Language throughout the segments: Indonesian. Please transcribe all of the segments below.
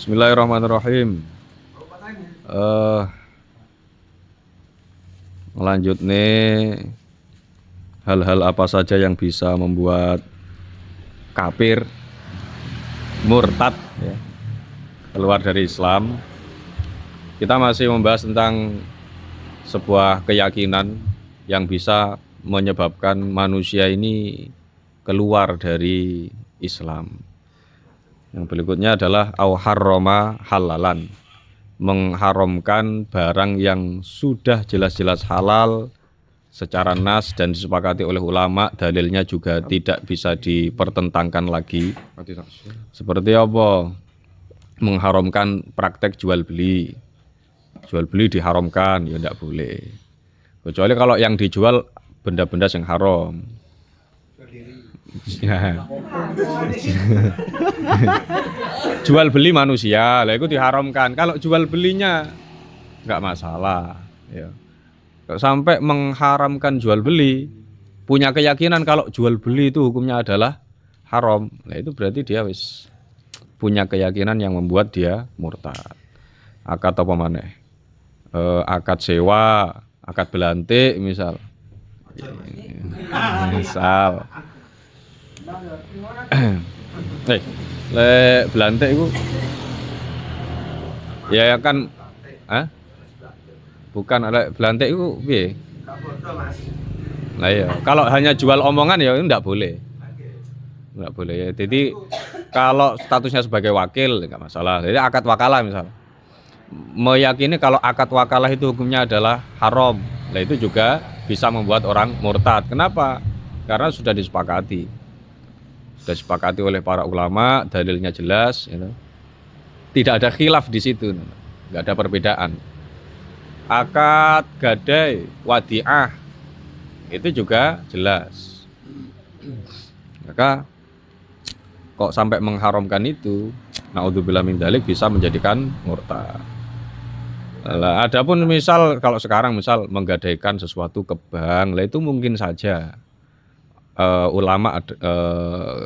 Bismillahirrahmanirrahim. Eh Lanjut nih, hal-hal apa saja yang bisa membuat kafir, murtad ya, keluar dari Islam. Kita masih membahas tentang sebuah keyakinan yang bisa menyebabkan manusia ini keluar dari Islam. Yang berikutnya adalah au harrama halalan, mengharamkan barang yang sudah jelas-jelas halal secara nas dan disepakati oleh ulama, dalilnya juga tidak bisa dipertentangkan lagi. Seperti apa? Mengharamkan praktek jual beli. Jual beli diharamkan, ya tidak boleh. Kecuali kalau yang dijual benda-benda yang haram. Ya. Jual beli manusia, lah itu diharamkan. Kalau jual belinya nggak masalah. Ya. Kalau sampai mengharamkan jual beli, punya keyakinan kalau jual beli itu hukumnya adalah haram, nah itu berarti dia wis punya keyakinan yang membuat dia murtad. Akad apa maneh? Akad sewa, akad belantik misal. Misal. Belantik itu ya kan, bukan belantik itu piye? Nah ya, kalau hanya jual omongan ya itu enggak boleh. Enggak boleh ya. Jadi kalau statusnya sebagai wakil enggak masalah. Jadi akad wakalah misal. Meyakini kalau akad wakalah itu hukumnya adalah haram. Nah itu juga bisa membuat orang murtad. Kenapa? Karena sudah disepakati. Sudah disepakati oleh para ulama, dalilnya jelas, gitu. Tidak ada khilaf di situ, nggak ada perbedaan. Akad gadai, wadiah, itu juga jelas. Maka kok sampai mengharamkan itu, naudzubillah min dzalik, bisa menjadikan murtad. Lah, adapun misal kalau sekarang misal menggadaikan sesuatu ke bank, lah itu mungkin saja. Ulama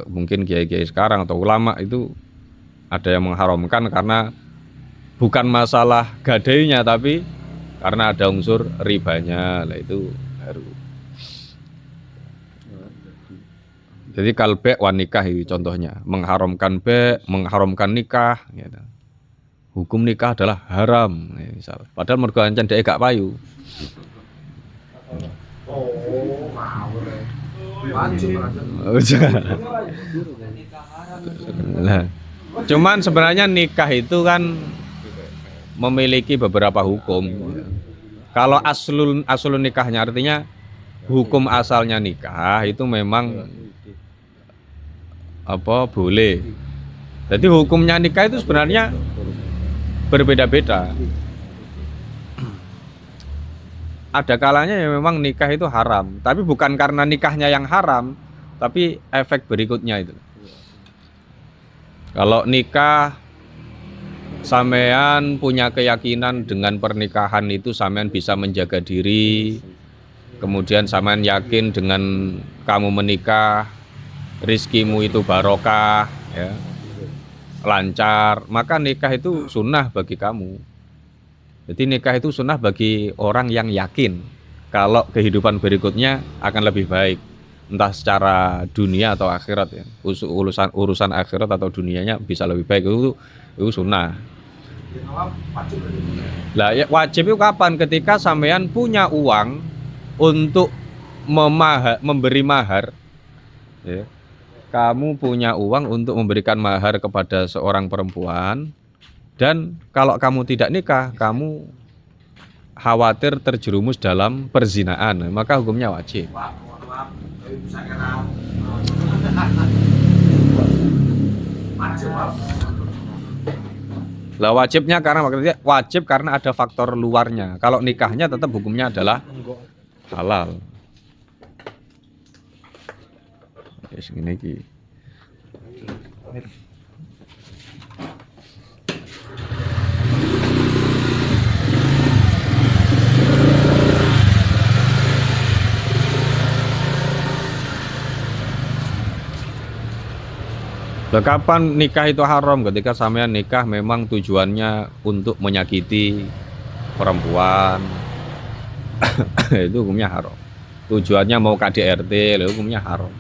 mungkin kiai-kiai sekarang atau ulama itu ada yang mengharamkan karena bukan masalah gadainya tapi karena ada unsur ribanya, lah itu baru. Jadi kalbe wan nikah itu contohnya, mengharamkan mengharamkan nikah gitu. Hukum nikah adalah haram misal. Padahal mergo ancen dhek gak payu. Nah, cuman sebenarnya nikah itu kan memiliki beberapa hukum. Kalau aslun nikahnya artinya hukum asalnya nikah itu memang boleh. Jadi hukumnya nikah itu sebenarnya berbeda-beda. Ada kalanya ya memang nikah itu haram, tapi bukan karena nikahnya yang haram, tapi efek berikutnya itu. Kalau nikah, sampean punya keyakinan dengan pernikahan itu sampean bisa menjaga diri, kemudian sampean yakin dengan kamu menikah, rizkimu itu barokah, ya, lancar, maka nikah itu sunnah bagi kamu. Jadi nikah itu sunnah bagi orang yang yakin kalau kehidupan berikutnya akan lebih baik, entah secara dunia atau akhirat ya. Urusan akhirat atau dunianya bisa lebih baik, itu sunnah. Lah ya, wajib itu kapan? Ketika sampean punya uang untuk memberi mahar. Ya. Kamu punya uang untuk memberikan mahar kepada seorang perempuan. Dan kalau kamu tidak nikah, kamu khawatir terjerumus dalam perzinaan, maka hukumnya wajib. Lah wajibnya karena wajib karena ada faktor luarnya. Kalau nikahnya tetap hukumnya adalah halal. Wis ngene iki. Lah kapan nikah itu haram? Ketika sampean nikah memang tujuannya untuk menyakiti perempuan. Itu hukumnya haram. Tujuannya mau KDRT, hukumnya haram.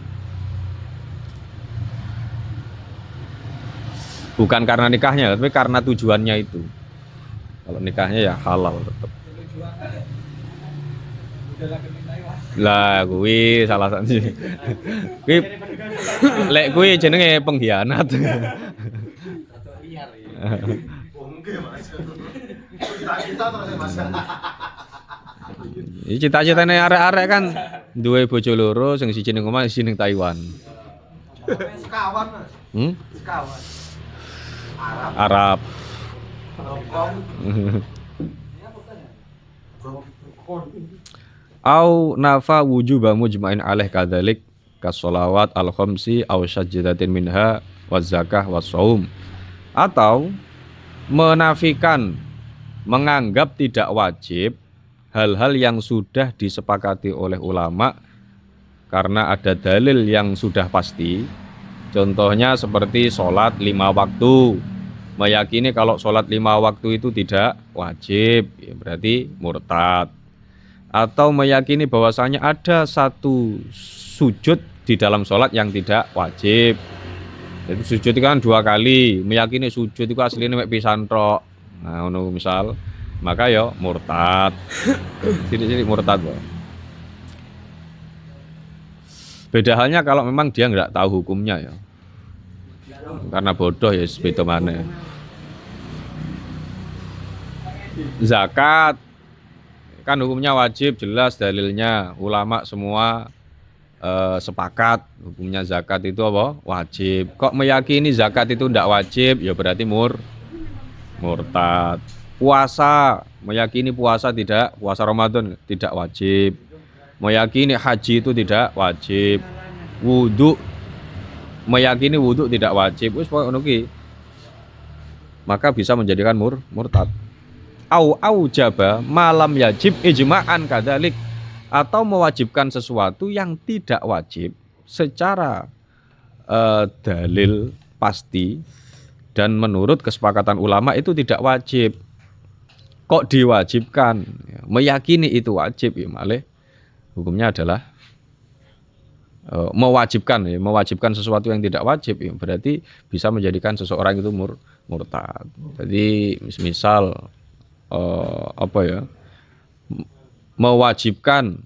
Bukan karena nikahnya, tapi karena tujuannya itu. Kalau nikahnya ya halal tetap. Lah kuwi salah satu. Kuwi lek kuwi jenenge pengkhianat. Cita-citane arek-arek kan duwe bojo loro, sing siji ning omah, siji ning Taiwan. Sekawan, Mas. Sekawan. Arab. Au nafa wujuba mujma'in alaih kadzalik kasolawat al-khamsi au sajdatin minha waz zakah was shaum, atau menafikan, menganggap tidak wajib hal-hal yang sudah disepakati oleh ulama karena ada dalil yang sudah pasti. Contohnya seperti sholat 5 waktu, meyakini kalau sholat 5 waktu itu tidak wajib, ya berarti murtad. Atau meyakini bahwasanya ada satu sujud di dalam sholat yang tidak wajib. Jadi sujud itu kan 2 kali, meyakini sujud itu aslinya mek pisan tok. Nah, ono misal, maka ya murtad. Sidik-sidik murtad, Bro. Beda halnya kalau memang dia nggak tahu hukumnya ya. Karena bodoh ya beda mana. Zakat kan hukumnya wajib, jelas dalilnya, ulama semua sepakat hukumnya zakat itu apa? Wajib. Kok meyakini zakat itu tidak wajib, ya berarti murtad. Puasa, meyakini puasa Ramadan tidak wajib. Meyakini haji itu tidak wajib. Wudu, meyakini wudu tidak wajib. Wis pokoke ngono ki. Maka bisa menjadikan murtad. Au jaba malam yajib ijma'an kadzalik, atau mewajibkan sesuatu yang tidak wajib secara dalil pasti dan menurut kesepakatan ulama itu tidak wajib. Kok diwajibkan? Meyakini itu wajib, ya malih hukumnya adalah mewajibkan sesuatu yang tidak wajib, ya berarti bisa menjadikan seseorang itu murtad. Jadi misal mewajibkan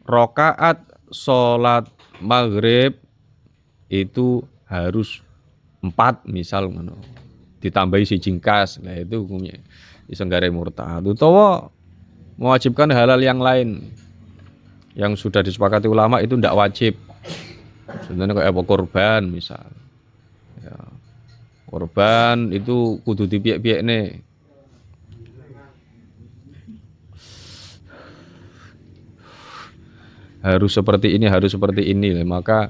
rakaat sholat maghrib itu harus 4 misal ditambahi si jingkas, nah itu hukumnya isenggare murtad. Utawa mewajibkan halal yang lain yang sudah disepakati ulama itu tidak wajib. Sebenarnya kayak korban misal, ya, korban itu kudu dipiak-piak nih. Harus seperti ini, maka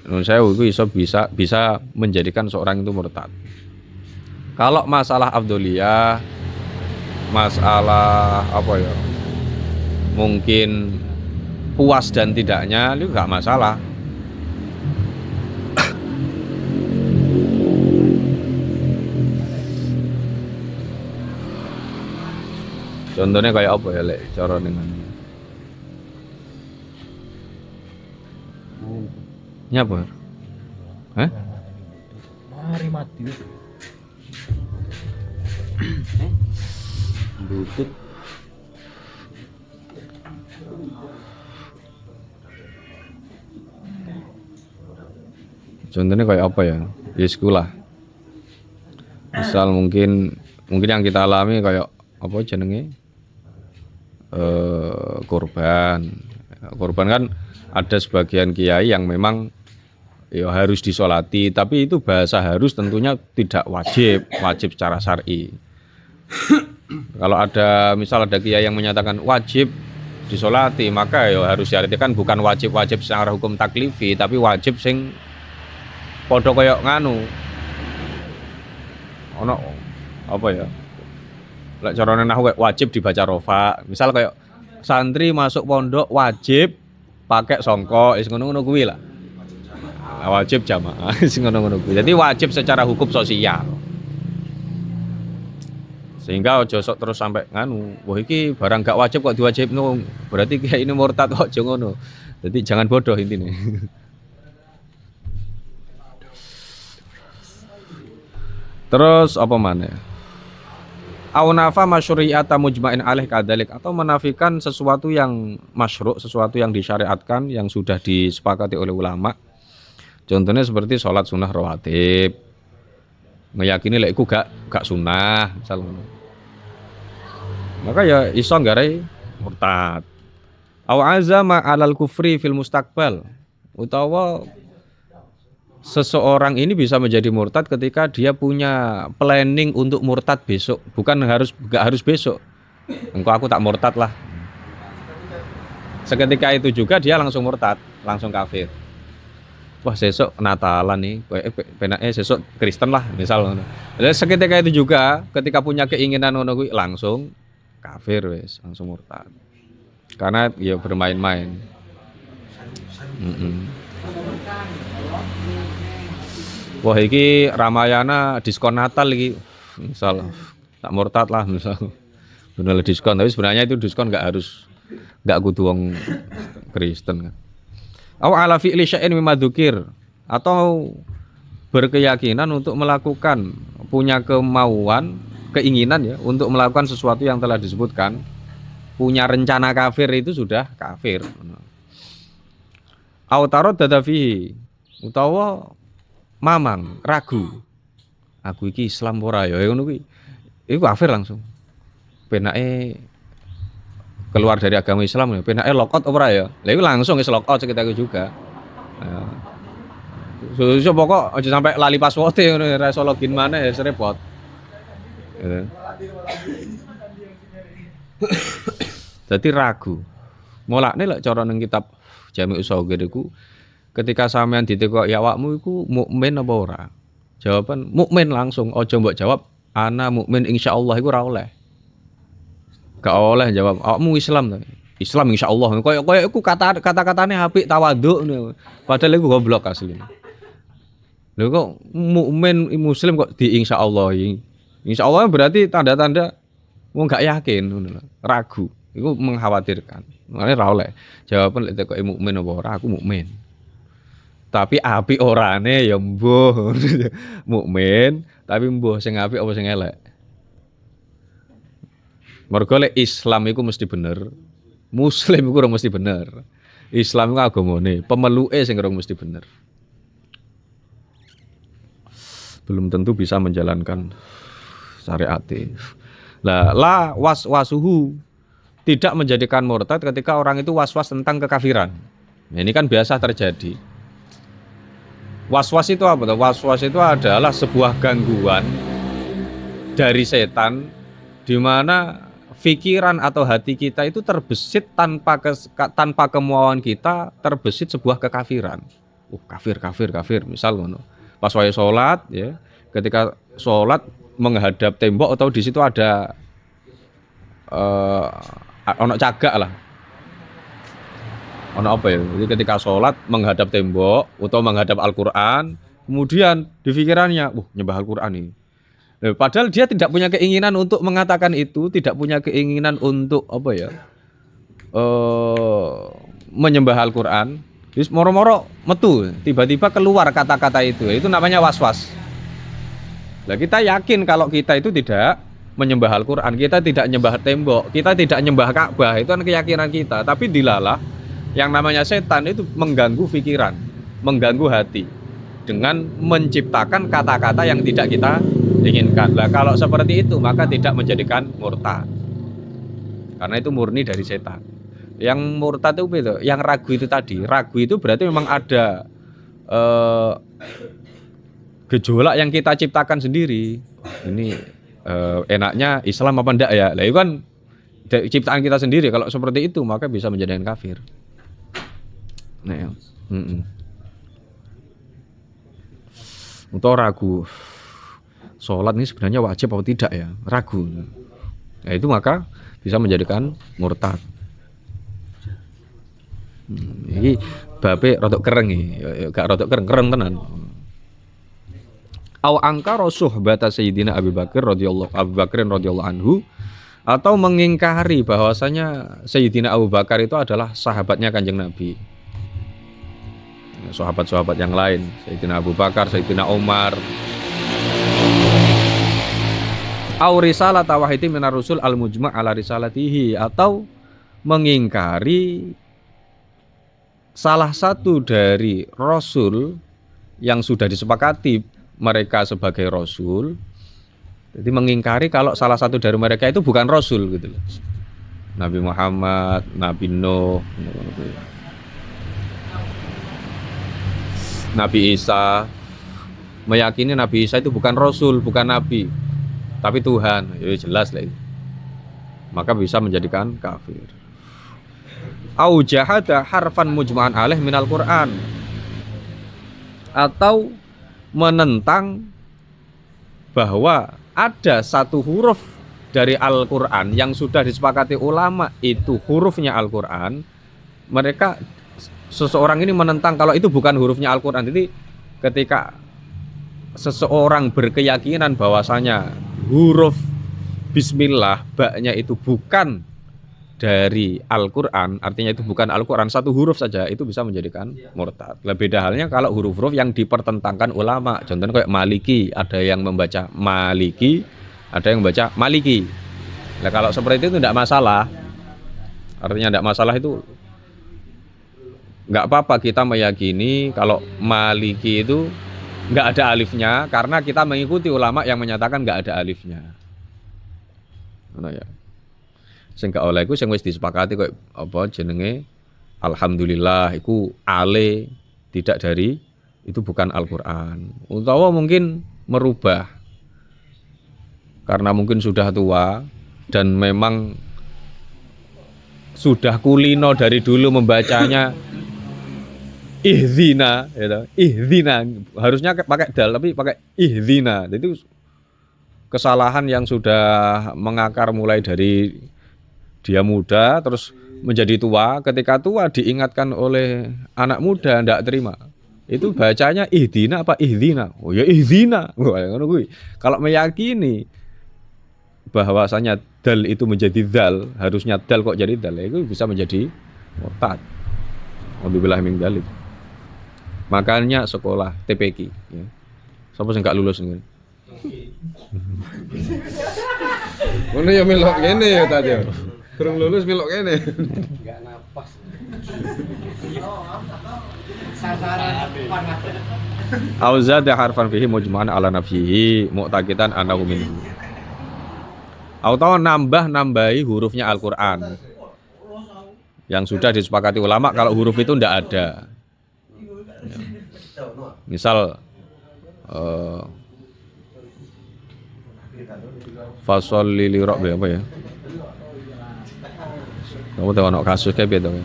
menurut saya itu bisa menjadikan seorang itu murtad. Kalau masalah afdholiyah, masalah mungkin puas dan tidaknya itu nggak masalah. Contohnya kayak apa ya, Lek? Cara dengan nyapa? Hah? Mari mati. Butut. Contohnya kayak apa ya? Ya sekolah. Misal mungkin yang kita alami kayak apa jenenge? Korban kan ada sebagian kiai yang memang ya harus disolati, tapi itu bahasa harus tentunya tidak wajib secara syar'i. Kalau ada kiai yang menyatakan wajib disolati, maka ya harus diartikan bukan wajib secara hukum taklifi, tapi wajib sing padha kaya nganu. Ono apa ya? Lek carane nahwu wajib dibaca rofa. Misal kayak santri masuk pondok wajib pakai songkok, wis ngono-ngono kuwi lah. wajib jamaah sing ngono-ngono kuwi. Jadi wajib secara hukum sosial. Sehingga ojo sok terus sampai nganu, wah iki barang gak wajib kok diwajibno, berarti kayak ini murtad kok ojo ngono. Jadi jangan bodoh intine. Terus apa mana? Au nafa masyru'iyata mujma'in alaih kadzalik, atau menafikan sesuatu yang masyru', sesuatu yang disyariatkan yang sudah disepakati oleh ulama. Contohnya seperti sholat sunnah rawatib. Meyakini lek iku gak sunnah misalnya. Maka ya iso nggarai murtad. Au azama 'alal kufri fil mustaqbal, utawa seseorang ini bisa menjadi murtad ketika dia punya planning untuk murtad besok, gak harus besok. Engkau aku tak murtad lah. Seketika itu juga dia langsung murtad, langsung kafir. Wah, sesok Natalan nih, penaknya sesok Kristen lah misal. Jadi seketika itu juga ketika punya keinginan ngono kuwi langsung kafir wes, langsung murtad. Karena ya bermain-main. Wah, iki Ramayana diskon Natal iki. Misal tak murtad lah misal. Bener diskon, tapi sebenarnya itu diskon gak kudu wong Kristen kan. Aw ala fi'li syai'in mimma dzukir, atau berkeyakinan untuk melakukan, punya kemauan, keinginan ya untuk melakukan sesuatu yang telah disebutkan, punya rencana kafir itu sudah kafir. Aw taraddada fihi, utawa mamang ragu, aku iki Islam ora ya ngono kuwi. Iku kafir langsung. Penake keluar dari agama Islam ya, penake lock out ora ya. Lah iku langsung wis lock out sekitar itu juga. So pokok aja sampai lali password ngono ora iso login maneh ya repot. Jadi ragu. Mulane lek cara ning kitab Jami' Ushagir iku ketika sampean ditekok ya awakmu iku mukmin apa ora? Jawaban mukmin langsung, aja mbok jawab ana mukmin insyaallah iku ora oleh. Gak oleh jawab awakmu Islam ta. Islam insyaallah. Koyo iku kata-katane apik tawaduk ngono. Padahal iku goblok asline. Lho kok mukmin muslim kok di insyaallah. Insyaallah berarti tanda-tanda wong gak yakin ngono lho. Ragu. Iku mengkhawatirkan. Makane ora oleh. Jawaban lek kok mukmin apa ora, aku mukmin. Tapi apik orane ya mbuh. Mukmin, tapi mbuh sing apik apa sing elek. Mergo lek Islam iku mesti bener, Muslim iku ora mesti bener. Islam iku agamane, pemeluke sing ora mesti bener. Belum tentu bisa menjalankan syariat. La waswasuhu, tidak menjadikan murtad ketika orang itu waswas tentang kekafiran. Nah, ini kan biasa terjadi. Waswas itu apa? Waswas itu adalah sebuah gangguan dari setan di mana pikiran atau hati kita itu terbesit tanpa kemauan kita, terbesit sebuah kekafiran. Kafir, misal ngono. Pas wae salat ya, ketika salat menghadap tembok atau di situ ada ono cagak lah. Ono apa ya? Jadi ketika salat menghadap tembok atau menghadap Al-Qur'an, kemudian di pikirannya, nyembah Al-Qur'an ini. Padahal dia tidak punya keinginan untuk mengatakan itu, tidak punya keinginan untuk apa ya, menyembah Al-Quran. Terus moro-moro metu, tiba-tiba keluar kata-kata itu namanya was-was. Nah, kita yakin kalau kita itu tidak menyembah Al-Quran, kita tidak menyembah tembok, kita tidak menyembah Ka'bah, itu kan keyakinan kita. Tapi dilalah yang namanya setan itu mengganggu pikiran, mengganggu hati dengan menciptakan kata-kata yang tidak kita inginkan. Lah kalau seperti itu maka tidak menjadikan murtad. Karena itu murni dari setan. Yang murtad itu beda. Yang ragu itu tadi. Ragu itu berarti memang ada gejolak yang kita ciptakan sendiri. Ini enaknya Islam apa enggak ya? Lah itu kan ciptaan kita sendiri. Kalau seperti itu maka bisa menjadikan kafir. Nah, ya. Untuk ragu sholat ini sebenarnya wajib atau tidak ya, ragu. Nah itu maka bisa menjadikan murtad. Iki bape rodok kereng iki, gak rodok kereng tenan. Au angkara suhbata Sayyidina Abu Bakrin radhiyallahu anhu, atau mengingkari bahwasanya Sayyidina Abu Bakar itu adalah sahabatnya Kanjeng Nabi. Sahabat-sahabat yang lain, Sayyidina Abu Bakar, Sayyidina Umar. Au risalah tawahidi minar rusul al-mujma' ala risalatihi, atau mengingkari salah satu dari rasul yang sudah disepakati mereka sebagai rasul. Jadi mengingkari kalau salah satu dari mereka itu bukan rasul gitu loh. Nabi Muhammad, Nabi Nuh, Nabi Isa, meyakini Nabi Isa itu bukan rasul, bukan nabi, tapi Tuhan. Ya jelas lah itu. Maka bisa menjadikan kafir. Au jahada harfan mujma'an alaih minal Qur'an, atau menentang bahwa ada satu huruf dari Al-Qur'an yang sudah disepakati ulama itu hurufnya Al-Qur'an. Mereka, seseorang ini menentang kalau itu bukan hurufnya Al-Qur'an. Jadi ketika seseorang berkeyakinan bahwasanya huruf bismillah baknya itu bukan dari Al-Qur'an, artinya itu bukan Al-Qur'an, satu huruf saja itu bisa menjadikan murtad. Beda halnya kalau huruf-huruf yang dipertentangkan ulama, contohnya kayak Maliki, ada yang membaca Maliki, ada yang membaca Maliki. Nah, kalau seperti itu tidak masalah. Artinya tidak masalah, itu nggak apa-apa kita meyakini kalau Maliki itu nggak ada alifnya, karena kita mengikuti ulama yang menyatakan nggak ada alifnya. Nah, ya. Sing gak oleh iku sing wis disepakati kok apa jenenge alhamdulillah iku ale tidak dari, itu bukan Al-Qur'an. Utawa mungkin merubah karena mungkin sudah tua dan memang sudah kulino dari dulu membacanya ihdina gitu. Ihdina harusnya pakai dal tapi pakai ihdina. Itu kesalahan yang sudah mengakar mulai dari dia muda terus menjadi tua. Ketika tua diingatkan oleh anak muda ndak terima. Itu bacanya ihdina apa ihdina? Oh ya ihdina. Kalau meyakini bahwasanya dal itu menjadi dal, harusnya dal kok jadi dal, itu bisa menjadi murtad. Alhamdulillah min dzalik. Makanya sekolah TPQ ya. Siapa sing gak lulus ngene? Ngono ya melok ngene ya tadi. Kurang lulus melok kene. Enggak napas. Sasaran panas. Auzada harfan fihi mujma'an ala nafsihi mu'taqidan annahu minhu. Atau nambahi hurufnya Al-Qur'an yang sudah disepakati ulama kalau huruf itu ndak ada. Ya. Misal fasholli li rabbi apa ya? Kamu tahu anak kasus kayak gitu kan?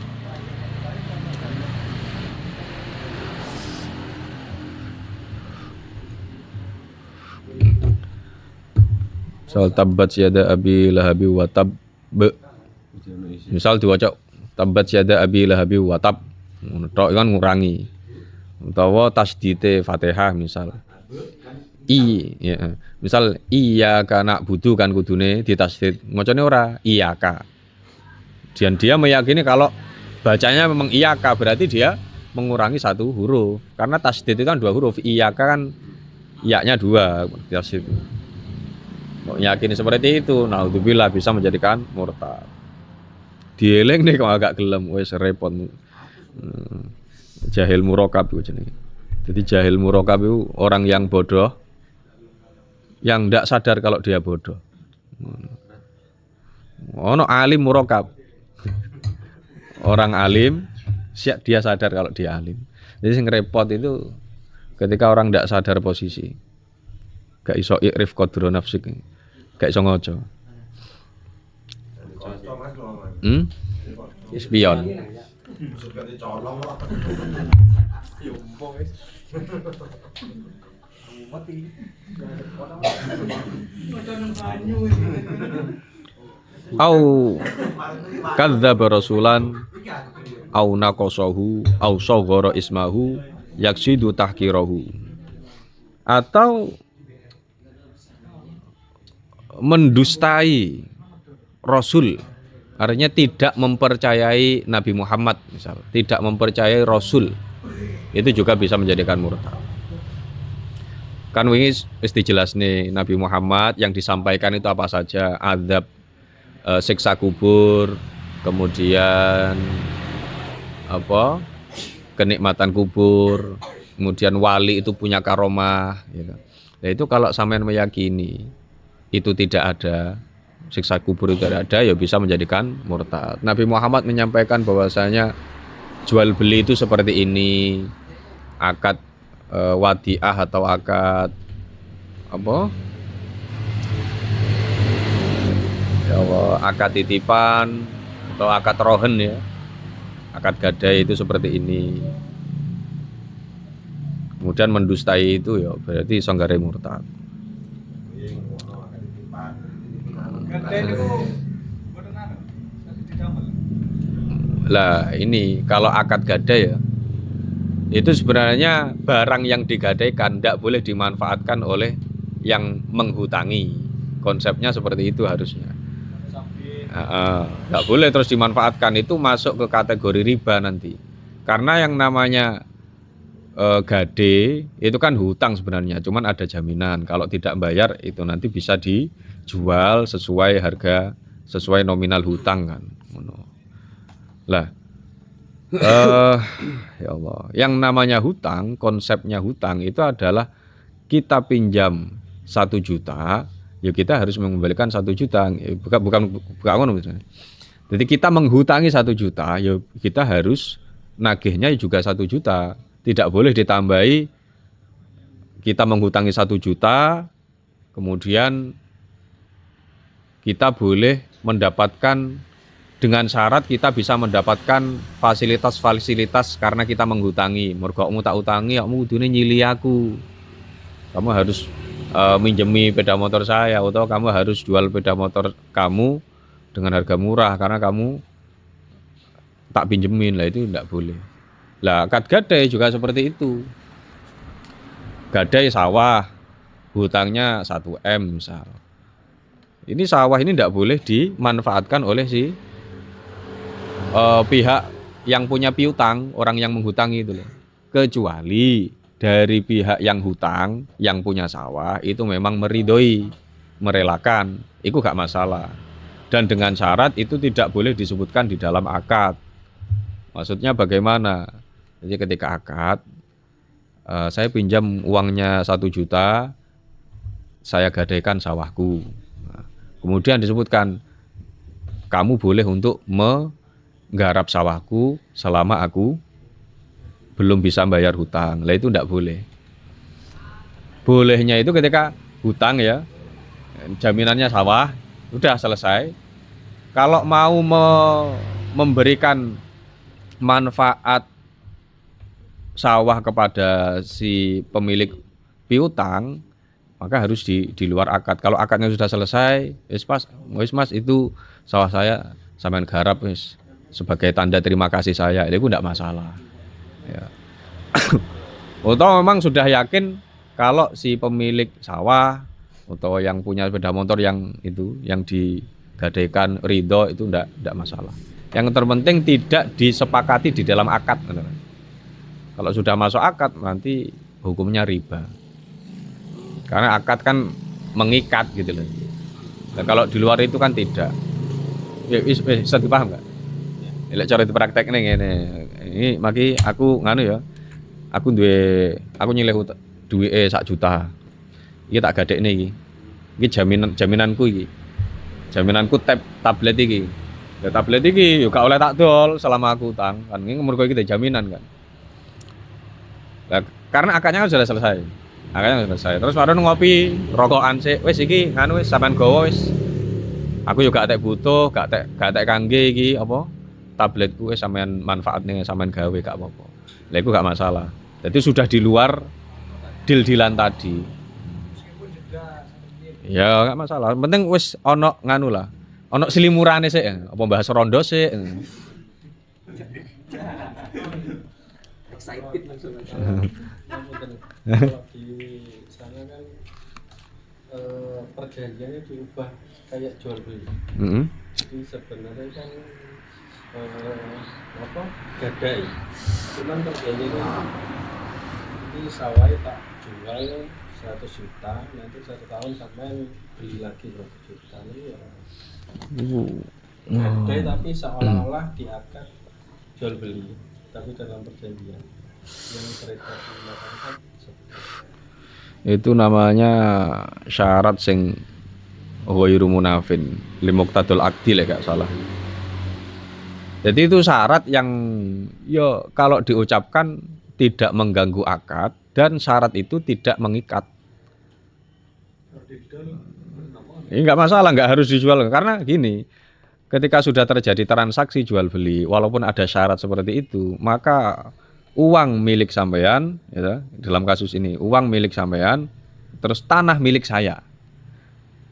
Misal tabbat yada abi lahabi wa tab. Misal diwaca tabbat yada abi lahabi wa tab. Tok kan ngurangi. Utawa tasdite Fatihah misal. Ya. Misal iyyaka na'budu kan kudune ditasdid. Ngocone ora iyyaka. Dan dia meyakini kalau bacanya memang iyaka, berarti dia mengurangi satu huruf. Karena tasdid itu kan dua huruf, iyaka kan iyaknya dua. Tasdid. Meyakini seperti itu, naudzubillah bisa menjadikan murtad. Dieling nih kalau agak gelem, wes repot. Jahil murokab itu jenenge. Jadi jahil murokab itu orang yang bodoh, yang tidak sadar kalau dia bodoh. Ono alim murokab. Orang alim, siap dia sadar kalau dia alim. Jadi sing repot itu ketika orang tidak sadar posisi, gak iso ikrif qadru nafsik, gak iso ngoco. Spion. Au kadzdzaba rasulan au naqasahu au saghara ismahu yaksidu tahkirahu, atau mendustai Rasul, artinya tidak mempercayai Nabi Muhammad, misal tidak mempercayai Rasul, itu juga bisa menjadikan murtad. Kan wingi wis dijelas nih Nabi Muhammad yang disampaikan itu apa saja, azab, siksa kubur, kemudian apa, kenikmatan kubur, kemudian wali itu punya karomah, gitu. Nah itu kalau sampean meyakini itu tidak ada, siksa kubur itu tidak ada, ya bisa menjadikan murtad. Nabi Muhammad menyampaikan bahwasanya jual beli itu seperti ini, akad wadiah atau akad apa? Ya Allah, akad titipan atau akad rohen ya. Akad gadai itu seperti ini. Kemudian mendustai itu ya berarti songgare murtad. Lah ini kalau akad gadai ya, itu sebenarnya barang yang digadaikan tidak boleh dimanfaatkan oleh yang menghutangi. Konsepnya seperti itu harusnya. Nggak boleh terus dimanfaatkan, itu masuk ke kategori riba nanti. Karena yang namanya gade itu kan hutang sebenarnya, cuman ada jaminan kalau tidak bayar itu nanti bisa dijual sesuai harga, sesuai nominal hutang kan. Lah, ya Allah, yang namanya hutang, konsepnya hutang itu adalah kita pinjam 1 juta, ya kita harus mengembalikan 1 juta, bukan misalnya. Jadi kita menghutangi 1 juta, ya kita harus nagihnya juga 1 juta. Tidak boleh ditambahi, kita menghutangi 1 juta, kemudian kita boleh mendapatkan dengan syarat kita bisa mendapatkan fasilitas-fasilitas karena kita menghutangi. Mergo kamu tak utangi, kamu kudune nyili aku. Kamu harus minjemi sepeda motor saya, atau kamu harus jual sepeda motor kamu dengan harga murah karena kamu tak pinjemin. Lah itu tidak boleh. Lah akad gadai juga seperti itu. Gadai sawah, hutangnya 1 M misal. Ini sawah ini tidak boleh dimanfaatkan oleh si pihak yang punya piutang, orang yang menghutangi itu loh. Kecuali dari pihak yang hutang, yang punya sawah itu memang meridhoi, merelakan, itu gak masalah. Dan dengan syarat itu tidak boleh disebutkan di dalam akad. Maksudnya bagaimana? Jadi ketika akad, saya pinjam uangnya 1 juta, saya gadaikan sawahku. Nah, kemudian disebutkan, kamu boleh untuk menggarap sawahku selama aku belum bisa bayar hutang. Lah itu tidak boleh. Bolehnya itu ketika hutang ya, jaminannya sawah, udah selesai. Kalau mau memberikan manfaat sawah kepada si pemilik piutang, maka harus di luar akad. Kalau akadnya sudah selesai, wis mas itu sawah saya sampean garap wis sebagai tanda terima kasih saya, itu tidak masalah. Ya. Atau memang sudah yakin kalau si pemilik sawah atau yang punya sepeda motor yang itu yang digadaikan ridho, itu tidak masalah. Yang terpenting tidak disepakati di dalam akad. Kalau sudah masuk akad nanti hukumnya riba. Karena akad kan mengikat gitu loh. Dan kalau di luar itu kan tidak. Ya bisa dipaham enggak? Lek cara dipraktekne ngene. Ini maki aku nganu ya. Aku nyilih duwike 1 juta. Iki tak gadekne iki. Iki jaminanku iki. Jaminanku tablet iki. Ya tablet iki yo gak oleh tak dol selama aku utang. Kan iki mergo iki jaminan kan. Nah, karena akadnya kan sudah selesai. Akadnya sudah selesai. Terus baru ngopi, rokokan sik. Wis iki nganu wis sampean gowo wis. Aku juga gak butuh, gak tek kangge iki apa? Tabletku wis sampean manfaatne sampean gawe gak apa-apa. Lah iku gak masalah. Jadi sudah di luar deal-dealan tadi. Ya gak masalah. Penting wis ono nganu lah. Ono silimurane sik, apa bahas rondo sik. Excited langsung. Kalau di sana kan perjanjiannya diubah kayak jual beli. Jadi sebenarnya kan gadai. Cuman perjanjiannya ini sawah tak jual 100 juta, nanti 1 tahun sampai beli lagi 100 juta. Ini ya gadai tapi seolah-olah diakad jual beli, tapi dalam perjanjian yang beredar di masyarakat Itu namanya syarat sing ghairu munafin limuqtadul aqdi lek gak salah. Jadi itu syarat yang yo kalau diucapkan tidak mengganggu akad dan syarat itu tidak mengikat. Ini nggak masalah, nggak harus dijual karena gini, ketika sudah terjadi transaksi jual beli, walaupun ada syarat seperti itu, maka uang milik sampean, ya, dalam kasus ini uang milik sampean, terus tanah milik saya.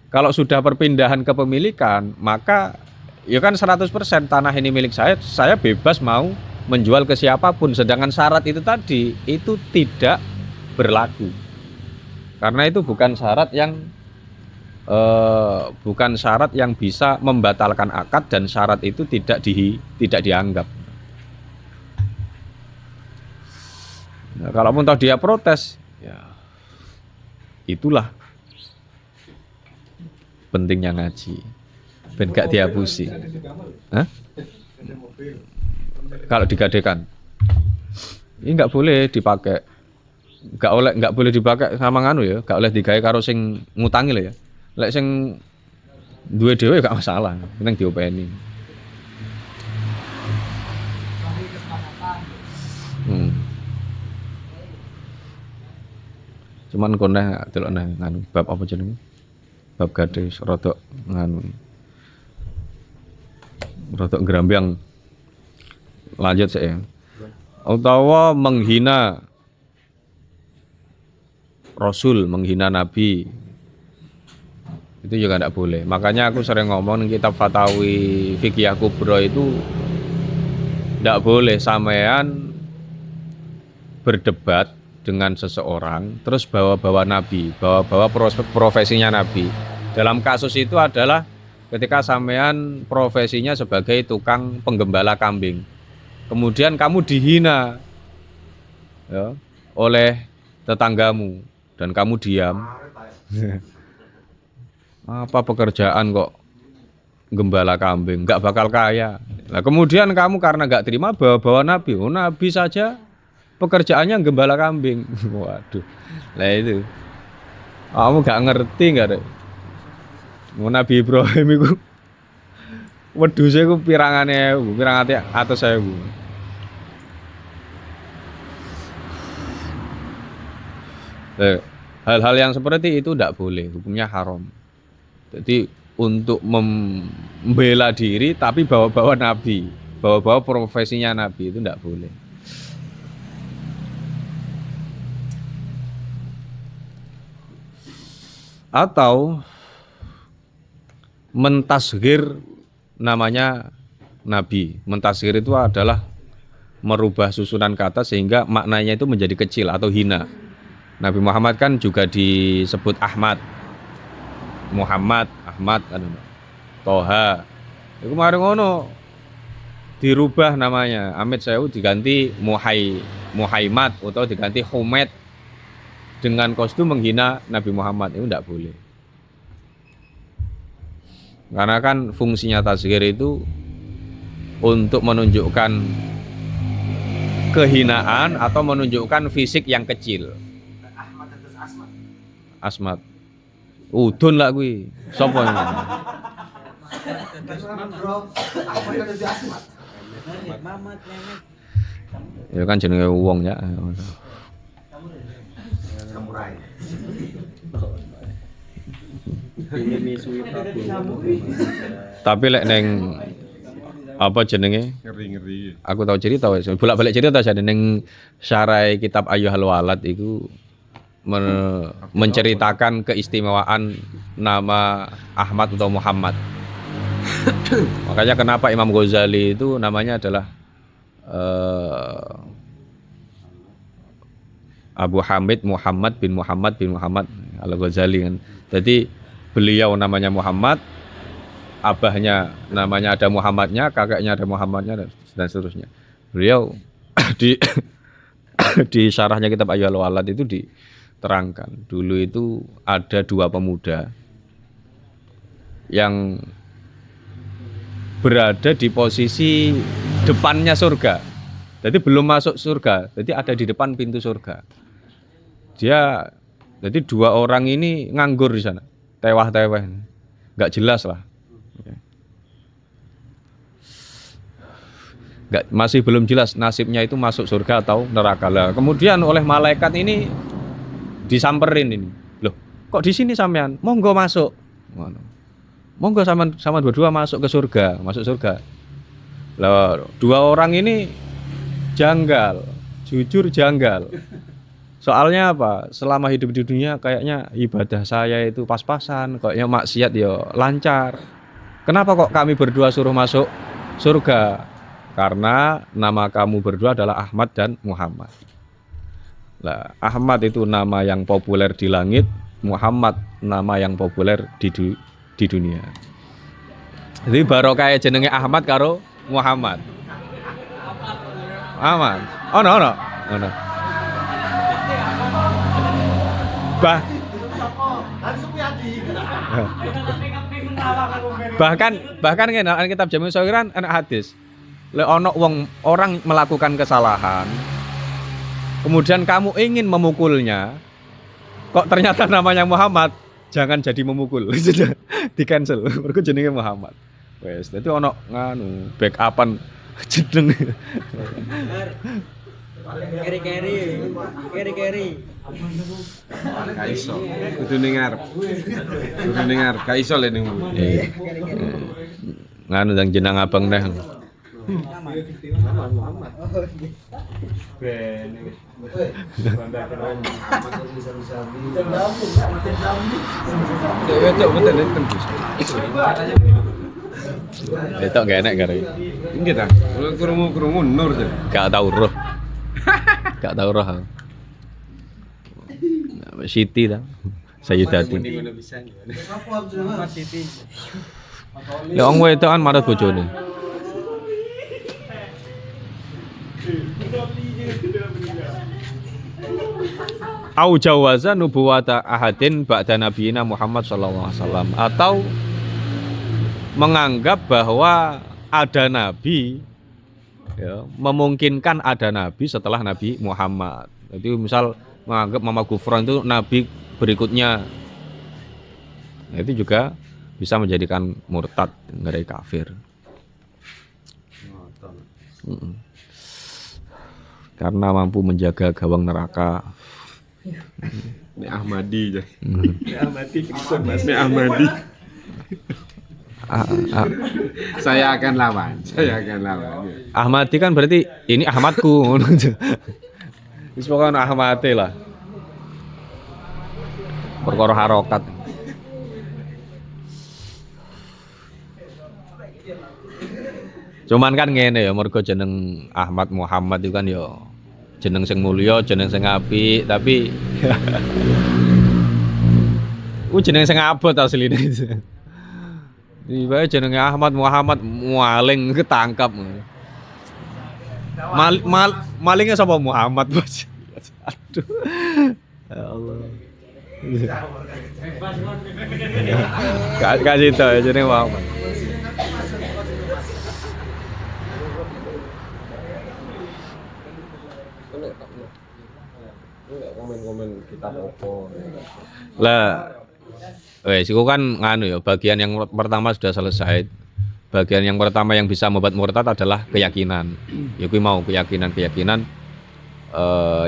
Kalau sudah perpindahan kepemilikan, maka ya kan 100% tanah ini milik saya bebas mau menjual ke siapapun. Sedangkan syarat itu tadi itu tidak berlaku. Karena itu bukan syarat yang bisa membatalkan akad dan syarat itu tidak dianggap. Nah, kalaupun toh dia protes, ya itulah pentingnya ngaji. Ben gak dihapusi. Hah? Kalau digadekan, ini nggak boleh dipakai, nggak boleh dipakai sama nganu ya, nggak oleh digawe karo sing ngutangi lah ya. Lek sing duwe dhewe gak masalah, penting diopeni. Cuman koneh delok nang nganu bab apa jenenge? Bab gade rodok nganu. Rodok gerambyang. Lanjut saya. Utawa menghina Rasul, menghina Nabi, itu juga tidak boleh. Makanya aku sering ngomong di kitab Fatawi Fiqhiyah Kubra itu tidak boleh sampean berdebat dengan seseorang terus bawa-bawa Nabi, bawa-bawa profesinya Nabi. Dalam kasus itu adalah ketika sampean profesinya sebagai tukang penggembala kambing, kemudian kamu dihina ya, oleh tetanggamu dan kamu diam. Apa pekerjaan kok gembala kambing, nggak bakal kaya. Nah kemudian kamu karena nggak terima bawa-bawa Nabi, oh Nabi saja pekerjaannya gembala kambing. Waduh, lah itu kamu nggak ngerti nggak deh. Nabi Ibrahim itu wedhuse ku pirangane atus 1000. Hal-hal yang seperti itu tidak boleh, hukumnya haram. Jadi untuk membela diri tapi bawa-bawa Nabi, bawa-bawa profesinya Nabi itu tidak boleh. Atau mentasghir namanya Nabi. Mentasghir itu adalah merubah susunan kata sehingga maknanya itu menjadi kecil atau hina. Nabi Muhammad kan juga disebut Ahmad, Muhammad, Ahmad, Toha. Itu kemarin ngono dirubah namanya. Amit Sewu diganti Muhammad atau diganti Humaid dengan kostum menghina Nabi Muhammad. Itu tidak boleh. Karena kan fungsinya tasghir itu untuk menunjukkan kehinaan atau menunjukkan fisik yang kecil. Ahmad atas Asmat. Asmat. Udun lah kuwi. Sopo ini? Bro, Ahmad atas Asmat. Mamat, Mehmet. Ya kan jenenge wong ya. Samurai. Ini suwi Prabu. Tapi lek neng apa jenenge? Ngeri-ngeri. Aku tahu cerita wis. Bolak-balik cerita saja neng syarai kitab Ayyuhal Walad itu menceritakan keistimewaan nama Ahmad atau Muhammad. Makanya kenapa Imam Ghazali itu namanya adalah eh, Abu Hamid Muhammad bin Muhammad Al-Ghazali kan. Jadi beliau namanya Muhammad, abahnya namanya ada Muhammadnya, kakaknya ada Muhammadnya dan seterusnya. Beliau di di syarahnya kitab Ayyuhal Walad itu diterangkan. Dulu itu ada dua pemuda yang berada di posisi depannya surga. Jadi belum masuk surga, jadi ada di depan pintu surga. Jadi dua orang ini nganggur di sana, tewah-tewah, nggak jelas lah. Masih belum jelas nasibnya itu masuk surga atau neraka lah. Kemudian oleh malaikat ini disamperin ini, loh, kok di sini sampean? Monggo masuk, monggo sama dua-dua masuk ke surga, masuk surga. Lah, dua orang ini janggal, jujur janggal. Soalnya apa? Selama hidup di dunia kayaknya ibadah saya itu pas-pasan, kayaknya maksiat ya lancar. Kenapa kok kami berdua suruh masuk surga? Karena nama kamu berdua adalah Ahmad dan Muhammad. Lah, Ahmad itu nama yang populer di langit, Muhammad nama yang populer di dunia. Jadi barokah jenenge Ahmad karo Muhammad. Aman. Ono. bahkan ngene kitab Jami' Shawiran ana hadis. Lek ono orang melakukan kesalahan, kemudian kamu ingin memukulnya, kok ternyata namanya Muhammad, jangan jadi memukul. Di cancel. Mergo jenenge Muhammad. Wes, dadi ono nganu backupan jeneng. Keri. Gak iso. Kudu ning ngarep. Gak iso le ning. Nganu ndang jeneng abang neh. Itu gak enak karo. Nggih ta. Krungu nur ta. Gak tau roh. Gak tau roh. Siti ta. Sayyidati. Ya wong wedok kan marah bojone. Au jawaza nubuwata ahadin ba'da nabiyina Muhammad sallallahu alaihi wasallam, atau menganggap bahwa ada nabi, ya, memungkinkan ada nabi setelah Nabi Muhammad. Jadi misal menganggap Mama Gufron itu nabi berikutnya, itu juga bisa menjadikan murtad dari kafir. Karena mampu menjaga gawang neraka. Nek Ahmadi aja. Nek Ahmadi Kristen Mas, Nek Ahmadi. Saya akan lawan. Ahmadi kan berarti ini Ahmadku. Wis pokoke Ahmadi lah. Perkara harokat. Cuman kan ngene ya, mergo jeneng Ahmad Muhammad itu kan ya jeneng sing mulya, jeneng sing apik, tapi jeneng sing abot asline itu. Ibae jenenge Ahmad Muhammad maling ketangkap. Malingnya sapa Muhammad, Bos. Aduh. Ya Allah. Kasih tau ya jenenge Muhammad. Komen kitab opo. Lah, wes iku kan nganu ya, bagian yang pertama sudah selesai. Bagian yang pertama yang bisa membuat murtad adalah keyakinan. Ya kuwi mau keyakinan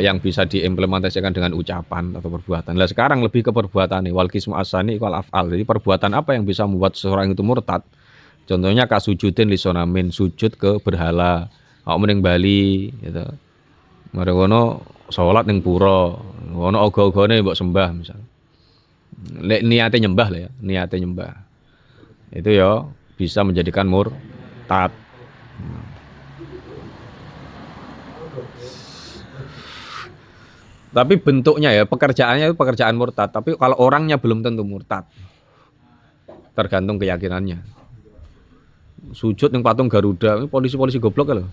yang bisa diimplementasikan dengan ucapan atau perbuatan. Lah sekarang lebih ke perbuatan nih, wal qismu asani wal af'al. Jadi perbuatan apa yang bisa membuat seseorang itu murtad? Contohnya kasujudin lisonamin, sujud ke berhala, awak mending Bali gitu. Mare ngono salat ning pura, ono ogo-ogone mbok sembah misal. Lek niate nyembah lah ya, niate nyembah. Itu ya bisa menjadikan murtad. Tapi bentuknya ya, pekerjaannya itu pekerjaan murtad. Tapi kalau orangnya belum tentu murtad. Tergantung keyakinannya. Sujud yang patung Garuda, ini polisi-polisi goblok loh.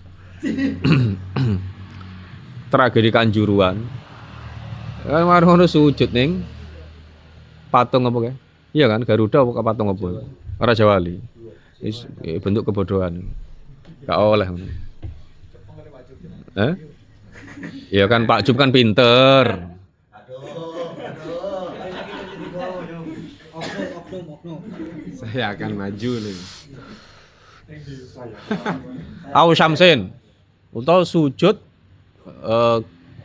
Tragedi Kanjuruan. Kan ngono sujud ning patung apa kae? Iya kan, Garuda apa patung apa? Raja Wali. Bentuk kebodohan. Gak oleh. Iya kan Pak Jub kan pinter. Saya akan maju nih. Au Syamsin. Utawa sujud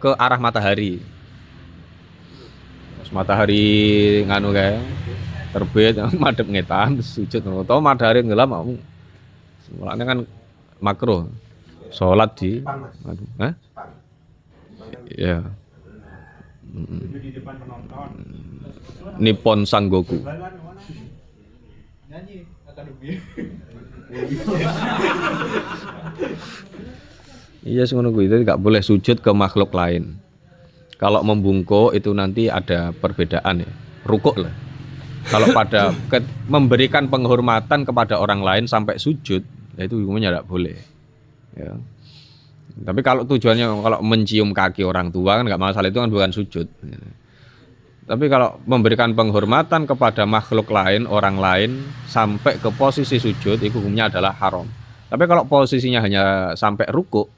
ke arah matahari. Terus matahari nganu kae terbit madhep ngetan sujud utawa matahari ngelam mau. Mulane kan makruh salat di Hah? Ya. Di depan penonton. Nippon Sanggoku. Nyanyi akademi. Iya ngono kuwi itu enggak boleh sujud ke makhluk lain. Kalau membungkuk itu nanti ada perbedaan ya. Rukuk lah. Kalau pada memberikan penghormatan kepada orang lain sampai sujud, ya itu hukumnya enggak boleh. Ya. Tapi kalau tujuannya kalau mencium kaki orang tua kan enggak masalah, itu kan bukan sujud. Tapi kalau memberikan penghormatan kepada makhluk lain, orang lain sampai ke posisi sujud, itu hukumnya adalah haram. Tapi kalau posisinya hanya sampai rukuk,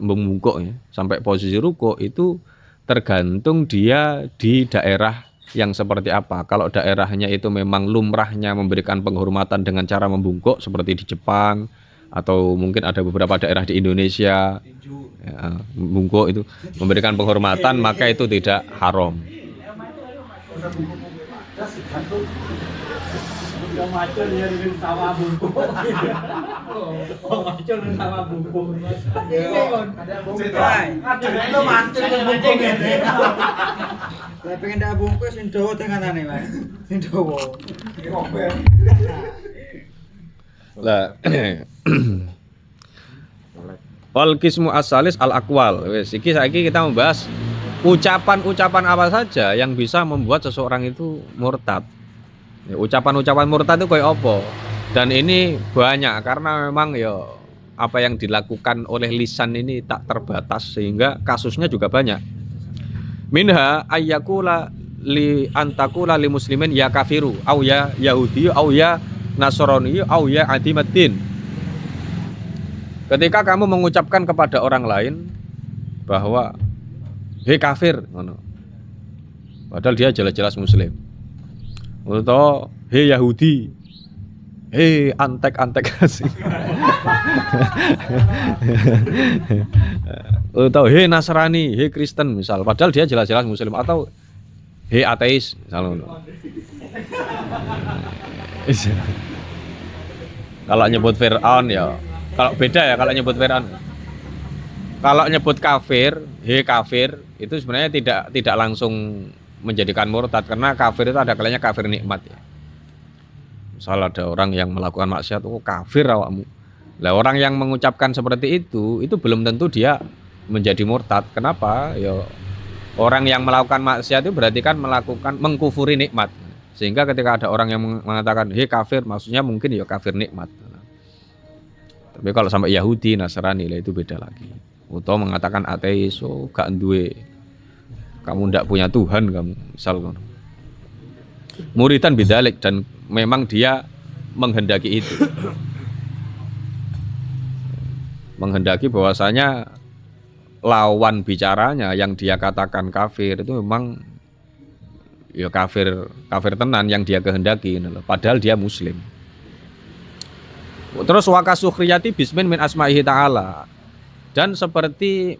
membungkuk ya, sampai posisi rukuk itu tergantung dia di daerah yang seperti apa. Kalau daerahnya itu memang lumrahnya memberikan penghormatan dengan cara membungkuk seperti di Jepang atau mungkin ada beberapa daerah di Indonesia, ya, bungkuk itu memberikan penghormatan, maka itu tidak haram. Yang macul ya di sawah bungkuk. Oh, macul di sawah bungkuk. Ada bungkuk. Ada itu macul di bungkuk gede. Lah pengen ndak bungkus sing dawa tenganane, Mas. Sing dawa. Lah wal qismu asalis al aqwal. Wis iki saiki kita membahas ucapan-ucapan apa saja yang bisa membuat seseorang itu murtad. Ya, ucapan-ucapan murtad itu kayak apa? Dan ini banyak karena memang ya apa yang dilakukan oleh lisan ini tak terbatas sehingga kasusnya juga banyak. Minha ayyakula li antakula li muslimin ya kafiru au ya yahudi au ya nasrani au ya adimaddin. Ketika kamu mengucapkan kepada orang lain bahwa hei kafir, padahal dia jelas-jelas muslim. Atau hei Yahudi, hei antek-antek asing. Atau hei Nasrani, hei Kristen misal, padahal dia jelas-jelas muslim. Atau hei ateis misalnya. Kalau nyebut Fir'aun ya, kalau beda ya kalau nyebut Fir'aun. Kalau nyebut kafir, hei kafir, itu sebenarnya tidak langsung menjadikan murtad, karena kafir itu ada kalanya kafir nikmat ya. Misal ada orang yang melakukan maksiat, oh kafir awakmu. Lah orang yang mengucapkan seperti itu belum tentu dia menjadi murtad. Kenapa? Ya orang yang melakukan maksiat itu berarti kan mengkufuri nikmat. Sehingga ketika ada orang yang mengatakan hei kafir, maksudnya mungkin ya kafir nikmat. Tapi kalau sampai Yahudi, Nasrani lah itu beda lagi. Atau mengatakan ateis, oh gak duwe, kamu ndak punya Tuhan kamu, misal muridan bidzalik, dan memang dia menghendaki itu. Menghendaki bahwasanya lawan bicaranya yang dia katakan kafir itu memang ya kafir tenan yang dia kehendaki, padahal dia muslim. Terus wakasukhriyati bismin min asma'ihi ta'ala, dan seperti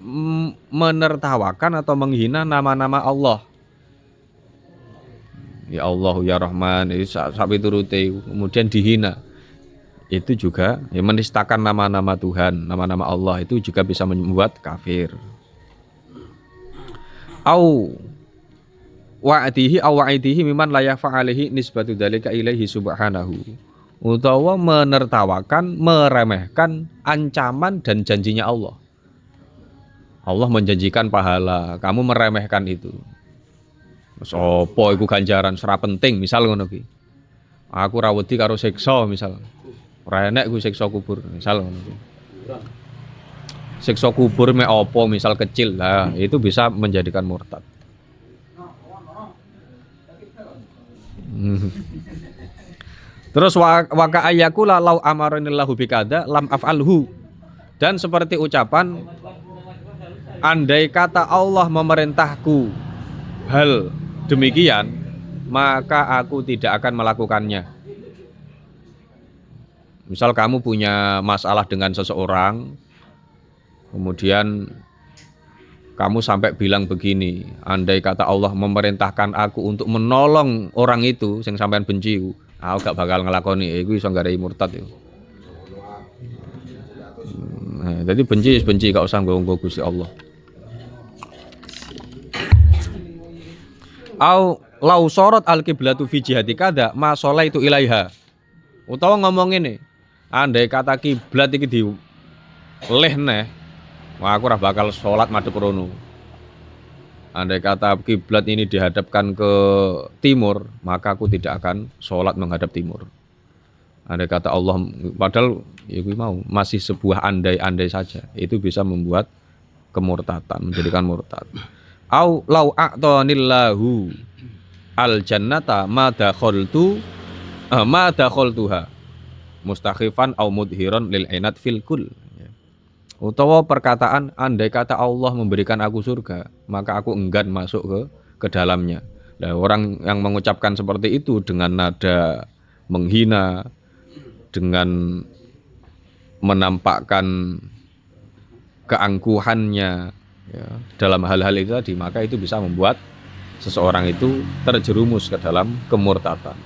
menertawakan atau menghina nama-nama Allah. Ya Allah, ya Rahman, sampai turuti, kemudian dihina. Itu juga ya menistakan nama-nama Tuhan, nama-nama Allah, itu juga bisa membuat kafir. Au wa'adihi au wa'idihi mimman la yafa'alihi nisbatu dzalika ilaihi subhanahu. Utawa menertawakan, meremehkan ancaman dan janjinya Allah. Allah menjanjikan pahala, kamu meremehkan itu. Sopo iku ganjaran ora penting misal ngono ki. Aku ra wedi karo siksa misal. Ora enek ku siksa kubur misal ngono ki. Siksa kubur mek apa misal kecil lah itu bisa menjadikan murtad. Terus waka ayyaku lalau amaranillahu bikada lam af'alhu. Dan seperti ucapan andai kata Allah memerintahku hal demikian, maka aku tidak akan melakukannya. Misal kamu punya masalah dengan seseorang, kemudian kamu sampai bilang begini, andai kata Allah memerintahkan aku untuk menolong orang itu yang sampean benci, aku gak bakal ngelakoni, iku iso nggarai murtad itu. Nah, jadi benci gak usah nggo Gusti Allah. Au lau sorot al kiblatu fi jihati kada ma sholaitu ilaiha. Utawa ngomong ini, andai kata kiblat iki dileh neh, wah aku ora bakal sholat madhep rono. Andai kata kiblat ini dihadapkan ke timur, maka aku tidak akan sholat menghadap timur. Andai kata Allah, padahal ya gue mau masih sebuah andai-andai saja, itu bisa membuat kemurtatan, menjadikan murtad. Au lau a'tanillahu al jannata ma dakhaltuha mustakhifan au mudhiran lil ainat fil kul. Utawa perkataan andai kata Allah memberikan aku surga, maka aku enggan masuk ke dalamnya. Nah, orang yang mengucapkan seperti itu dengan nada menghina, dengan menampakkan keangkuhannya ya, dalam hal-hal itu tadi, maka itu bisa membuat seseorang itu terjerumus ke dalam kemurtatan.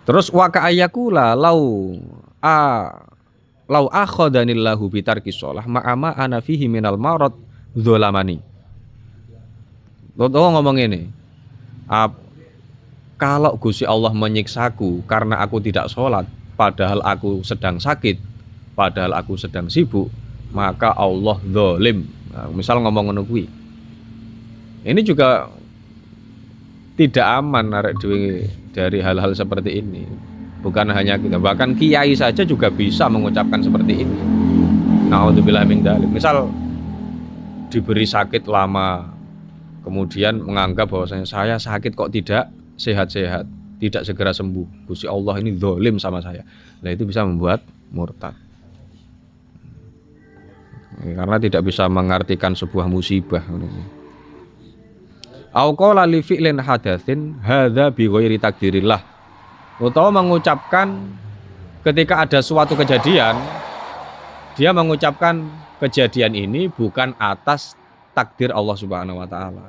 Terus waka ayakula lau akhadanillahu bitarki sholah ma'ama ana fihi minal marad dzolamani. Lo ngomong ini, kalau Gusti Allah menyiksaku karena aku tidak sholat, padahal aku sedang sakit, padahal aku sedang sibuk, maka Allah zalim. Nah, misal ngomong ngono kuwi. Ini juga tidak aman arek dhewe dari hal-hal seperti ini. Bukan hanya kita, bahkan kiai saja juga bisa mengucapkan seperti ini. Nauzubillah min dzalik. Misal diberi sakit lama, kemudian menganggap bahwasanya saya sakit kok tidak sehat-sehat, tidak segera sembuh. Gusti Allah ini zalim sama saya. Nah, itu bisa membuat murtad. Karena tidak bisa mengartikan sebuah musibah. Au qala li fi'lin hadatsin hadza bi ghairi takdirillah. Utawa mengucapkan ketika ada suatu kejadian, dia mengucapkan kejadian ini bukan atas takdir Allah Subhanahu wa taala.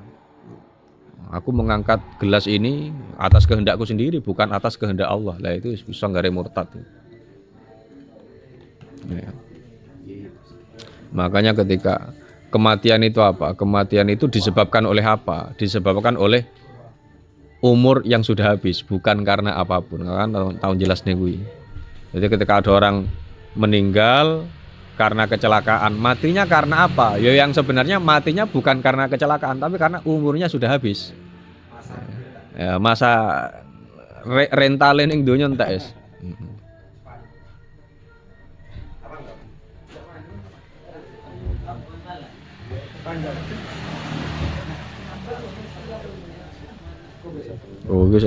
Aku mengangkat gelas ini atas kehendakku sendiri, bukan atas kehendak Allah. Lah itu bisa nggare murtad. Ya. Makanya ketika kematian itu apa? Kematian itu disebabkan oleh apa? Disebabkan oleh umur yang sudah habis, bukan karena apapun. Kan tahun jelas nih gue. Jadi ketika ada orang meninggal karena kecelakaan, matinya karena apa? Ya yang sebenarnya matinya bukan karena kecelakaan, tapi karena umurnya sudah habis. Ya, masa rentalin ning donya entek wis. Oh, wis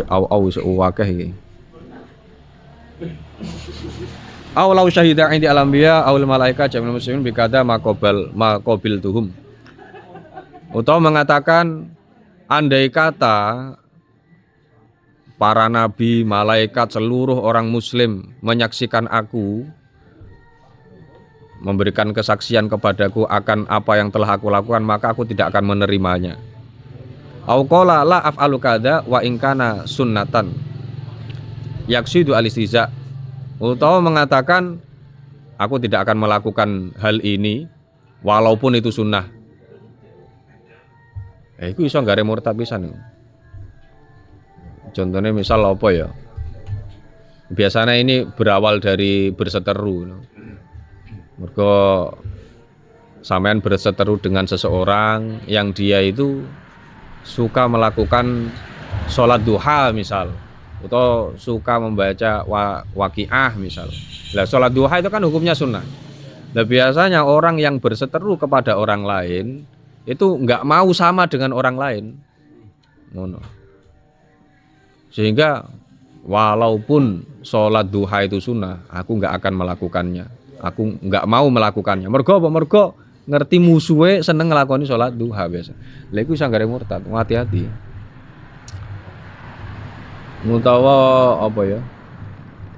wis akeh iki. Aw law syahida indi al-anbiya aw al-malaika jamil muslimin bikada maqabil tuhum. Utawa mengatakan andai kata para nabi, malaikat, seluruh orang muslim menyaksikan aku, memberikan kesaksian kepadaku akan apa yang telah aku lakukan, maka aku tidak akan menerimanya. Au qala la af'alu kadza wa in kana sunnatan yaksidu al-istiza. Utawa mengatakan aku tidak akan melakukan hal ini walaupun itu sunnah. Iku iso nggare murtad pisan. Contohnya misal apa ya? Biasanya ini berawal dari berseteru. Mergo sampean berseteru dengan seseorang yang dia itu suka melakukan sholat duha misal, atau suka membaca waqiah misal. Nah, sholat duha itu kan hukumnya sunnah. Nah, biasanya orang yang berseteru kepada orang lain itu nggak mau sama dengan orang lain, ngono. Sehingga walaupun sholat duha itu sunnah, aku nggak akan melakukannya. Aku nggak mau melakukannya. Mergo apa? Mergo ngerti musuhe seneng ngelakoni sholat duha biasa. Lha iku sanggare murtad, hati-hati. Mutawa apa ya?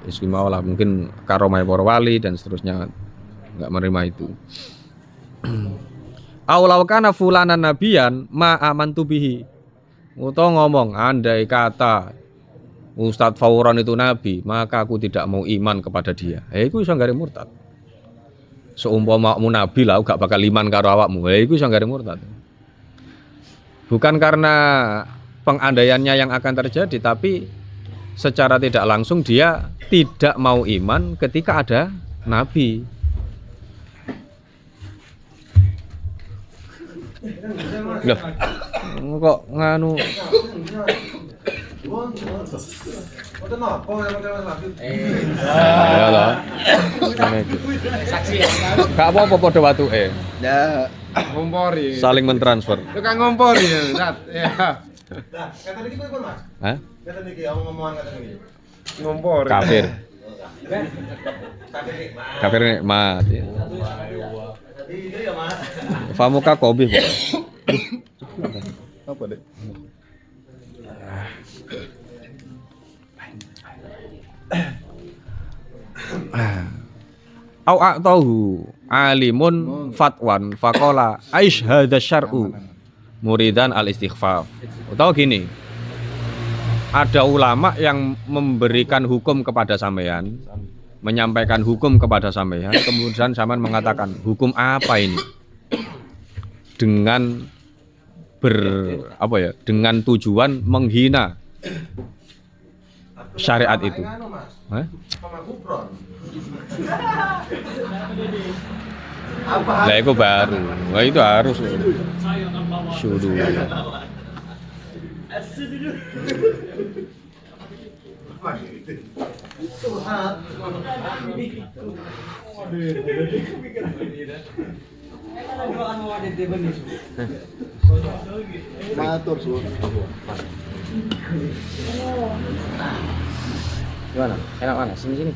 Istimewa lah, mungkin karomah para wali dan seterusnya nggak menerima itu. Aulau kana fulanan nabiyan ma amantu bihi. Utawa ngomong, andai kata Ustadz Fauron itu nabi, maka aku tidak mau iman kepada dia. Iku iso nggare murtad. Seumpamamu nabi lah, gak bakal iman karo awakmu. Iku iso nggare murtad. Bukan karena pengandaiannya yang akan terjadi, tapi secara tidak langsung dia tidak mau iman ketika ada nabi. Loh, kok nganu? Ya lah. Saksi ya. Gak apa-apa padha watuke. Ya, Ngompori. Saling mentransfer. Tukang ngompori ya, Ustaz. Ya. Nah, kata niki pun Mas. Hah? Kata niki omong-omongan kata niki. Ngompori. Kafir. Kata niki, Mas. Kafir nikmat. Ya. Tadi itu ya, Mas. Famuka kobi. Apa deh? Au a'tahu alimun fatwan faqala aish hadza syar'u muridan al-istighfaf. Atau gini, ada ulama yang memberikan hukum kepada sampean, menyampaikan hukum kepada sampean, kemudian sampean mengatakan, hukum apa ini? Dengan dengan tujuan menghina syariat itu. Hah? Lah itu baru. Wah itu harus suruh. matur suwun. Gimana? Enak mana? Sini.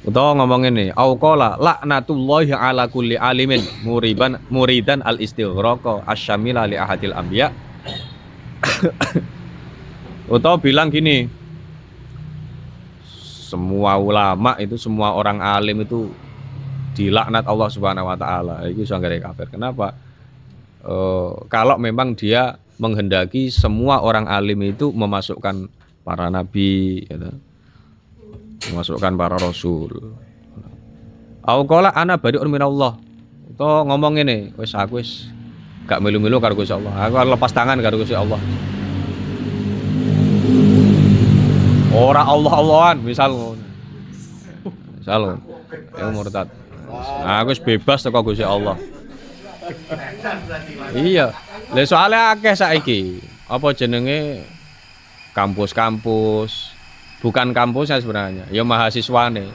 Utawa ngomong ini, auqala laknatullahi ala kulli alimin muridan al-istighraq asyamila li ahadil anbiya. Utawa bilang gini, semua ulama itu, semua orang alim itu dilaknat Allah Subhanahu wa taala. Itu sanggare kafir. Kenapa? Kalau memang dia menghendaki semua orang alim itu memasukkan para nabi, gitu, memasukkan para rasul. Au qala ana bari'un minallah. Itu ngomong ini, aku wis gak melu-melu karo Gusti Allah. Aku lepas tangan karo Gusti Allah. Ora Allah-Allahan, misal ngono. Misal ya murtad. Aku wis bebas teko Gusti Allah. Iya. Lah soalnya akeh saiki. Apa jenenge? Kampus-kampus. Bukan kampusnya sebenarnya, ya mahasiswane.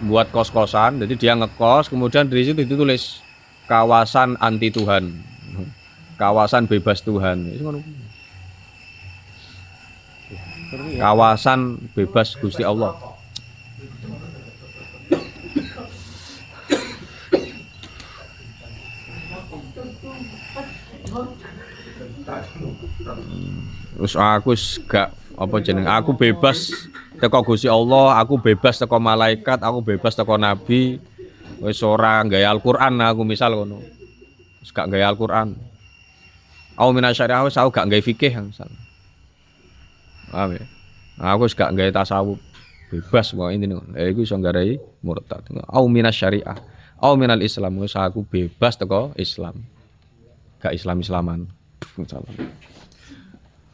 Buat kos-kosan, jadi dia ngekos, kemudian dari situ ditulis kawasan anti Tuhan. Kawasan bebas Tuhan. Kawasan bebas Gusti Allah. Terus aku gak apa jeneng, aku bebas teko Gusti Allah, aku bebas teko malaikat, aku bebas teko nabi. Wis ora gawe Al-Qur'an aku misal ngono. Wis gak gawe Al-Qur'an. Au minasyariah wis aku gak gawe fikih misal. Paham ya? Aku wis gak gawe tasawuf. Bebas kok intine. Iku iso nggarai murtad. Au minasyariah. Au minal Islam, wis aku bebas teko Islam. Gak Islam-islaman. Misalnya.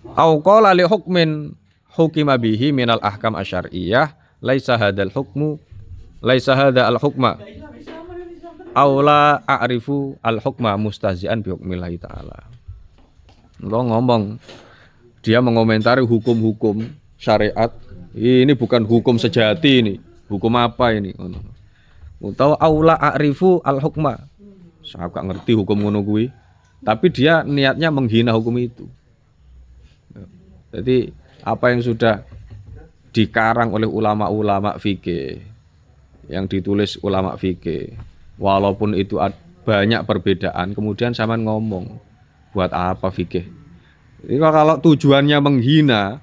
Au qala li hukmin hukima bihi minal ahkam asyariyah laisa hadzal hukmu laisa hadza al hukma aula a'rifu al hukma mustahzi'an bi hukmillahi ta'ala. Lo ngomong dia mengomentari hukum-hukum syariat. Ini bukan hukum sejati ini. Hukum apa ini? Atau aula a'rifu al hukma. Saya gak ngerti hukum ngono kuwi. Tapi dia niatnya menghina hukum itu. Jadi apa yang sudah dikarang oleh ulama-ulama fikih, yang ditulis ulama fikih, walaupun itu banyak perbedaan, kemudian sampean ngomong, buat apa fikih? Jadi kalau tujuannya menghina,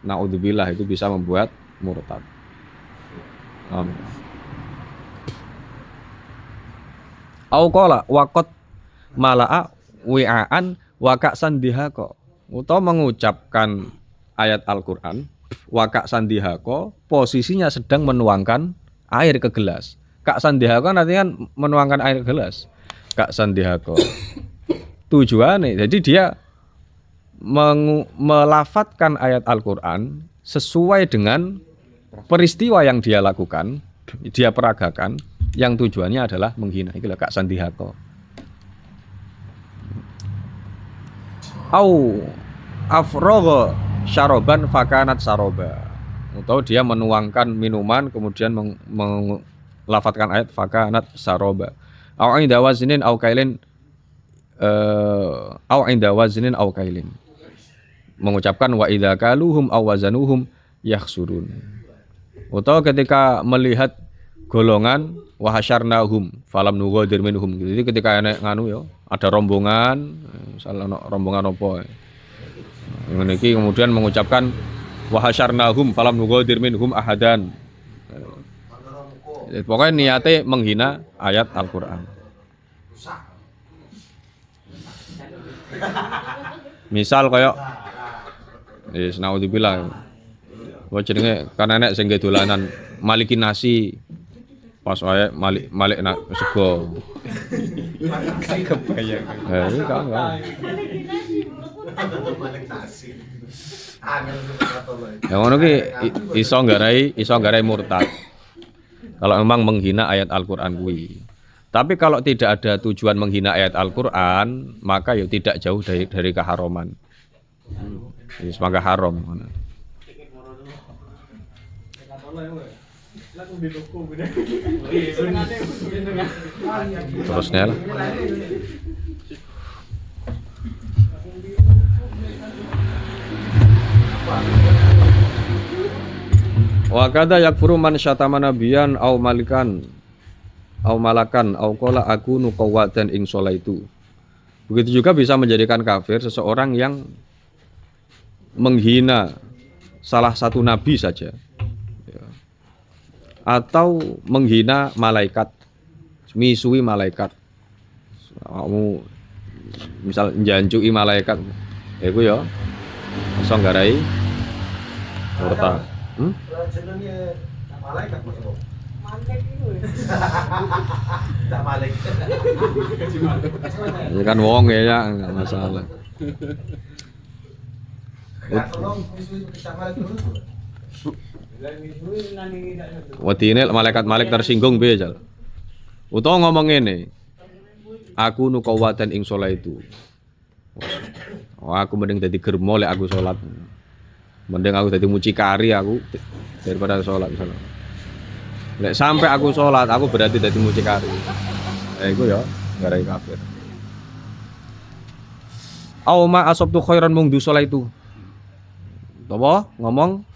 naudzubillah, itu bisa membuat murtad. Amin. Au qala waqat mala'a wi'an wa ka'san dihaqo. Utawa mengucapkan ayat Al-Qur'an wa ka'san dihaqo, posisinya sedang menuangkan air ke gelas. Ka'san dihaqo artinya menuangkan air ke gelas. Ka'san dihaqo. Tujuannya jadi dia melafatkan ayat Al-Qur'an sesuai dengan peristiwa yang dia lakukan, dia peragakan, yang tujuannya adalah menghina. Itulah kak sandihako. Au afrogo syaroban fakanat saroba. Atau dia menuangkan minuman kemudian melafatkan ayat fakanat saroba. Au inda waznin au kailin au inda waznin au kailin. Mengucapkan wa idza kaluhum aw wazanuhum yakhsurun. Atau ketika melihat golongan wa hasyarnahum falam nughadir minhum. Jadi ketika enek nganu ya, ada rombongan, salah rombongan apa. Ngene iki kemudian mengucapkan wa hasyarnahum falam nughadir minhum ahadan. Pokoknya niatnya menghina ayat Al-Qur'an. Misal kayak wis naudzubillah. Wa jenenge kan enek sing dolanan maliki nasi pas wae malik sego. Kebayang. Iki kan. Malik nasi. Angel Ya ngono ki iso nggarai murtad. Kalau memang menghina ayat Al-Qur'an kuwi. Tapi kalau tidak ada tujuan menghina ayat Al-Qur'an, maka ya tidak jauh dari keharuman. Wis mangga haram ngono. Terusnya lah. Wa kada yakfuru man syatama nabiyan au malikan au malakan au qala aku nuqawatan ing solaitu. Begitu juga bisa menjadikan kafir seseorang yang menghina salah satu nabi saja, ya. Atau menghina malaikat, misui malaikat, kamu misal njancui malaikat, itu ya, iso nggarai murtad. Jenenge malaikat maksudmu? Tak malik. Ini kan wong ya, enggak masalah. Ya tolong isu kita malik terus. Wedine malaikat tersinggung piye, Jal? Utawa ngomong ngene. Aku nuqawatan ing salat itu. Oh, aku mending dadi germo lek aku salat. Mending aku dadi mucikari aku daripada salat misalnya. Lek sampai aku salat, aku berarti dadi mucikari. Iku ya, garai kafir. Au ma asabtu khairan mung du salat itu. Apa? Ngomong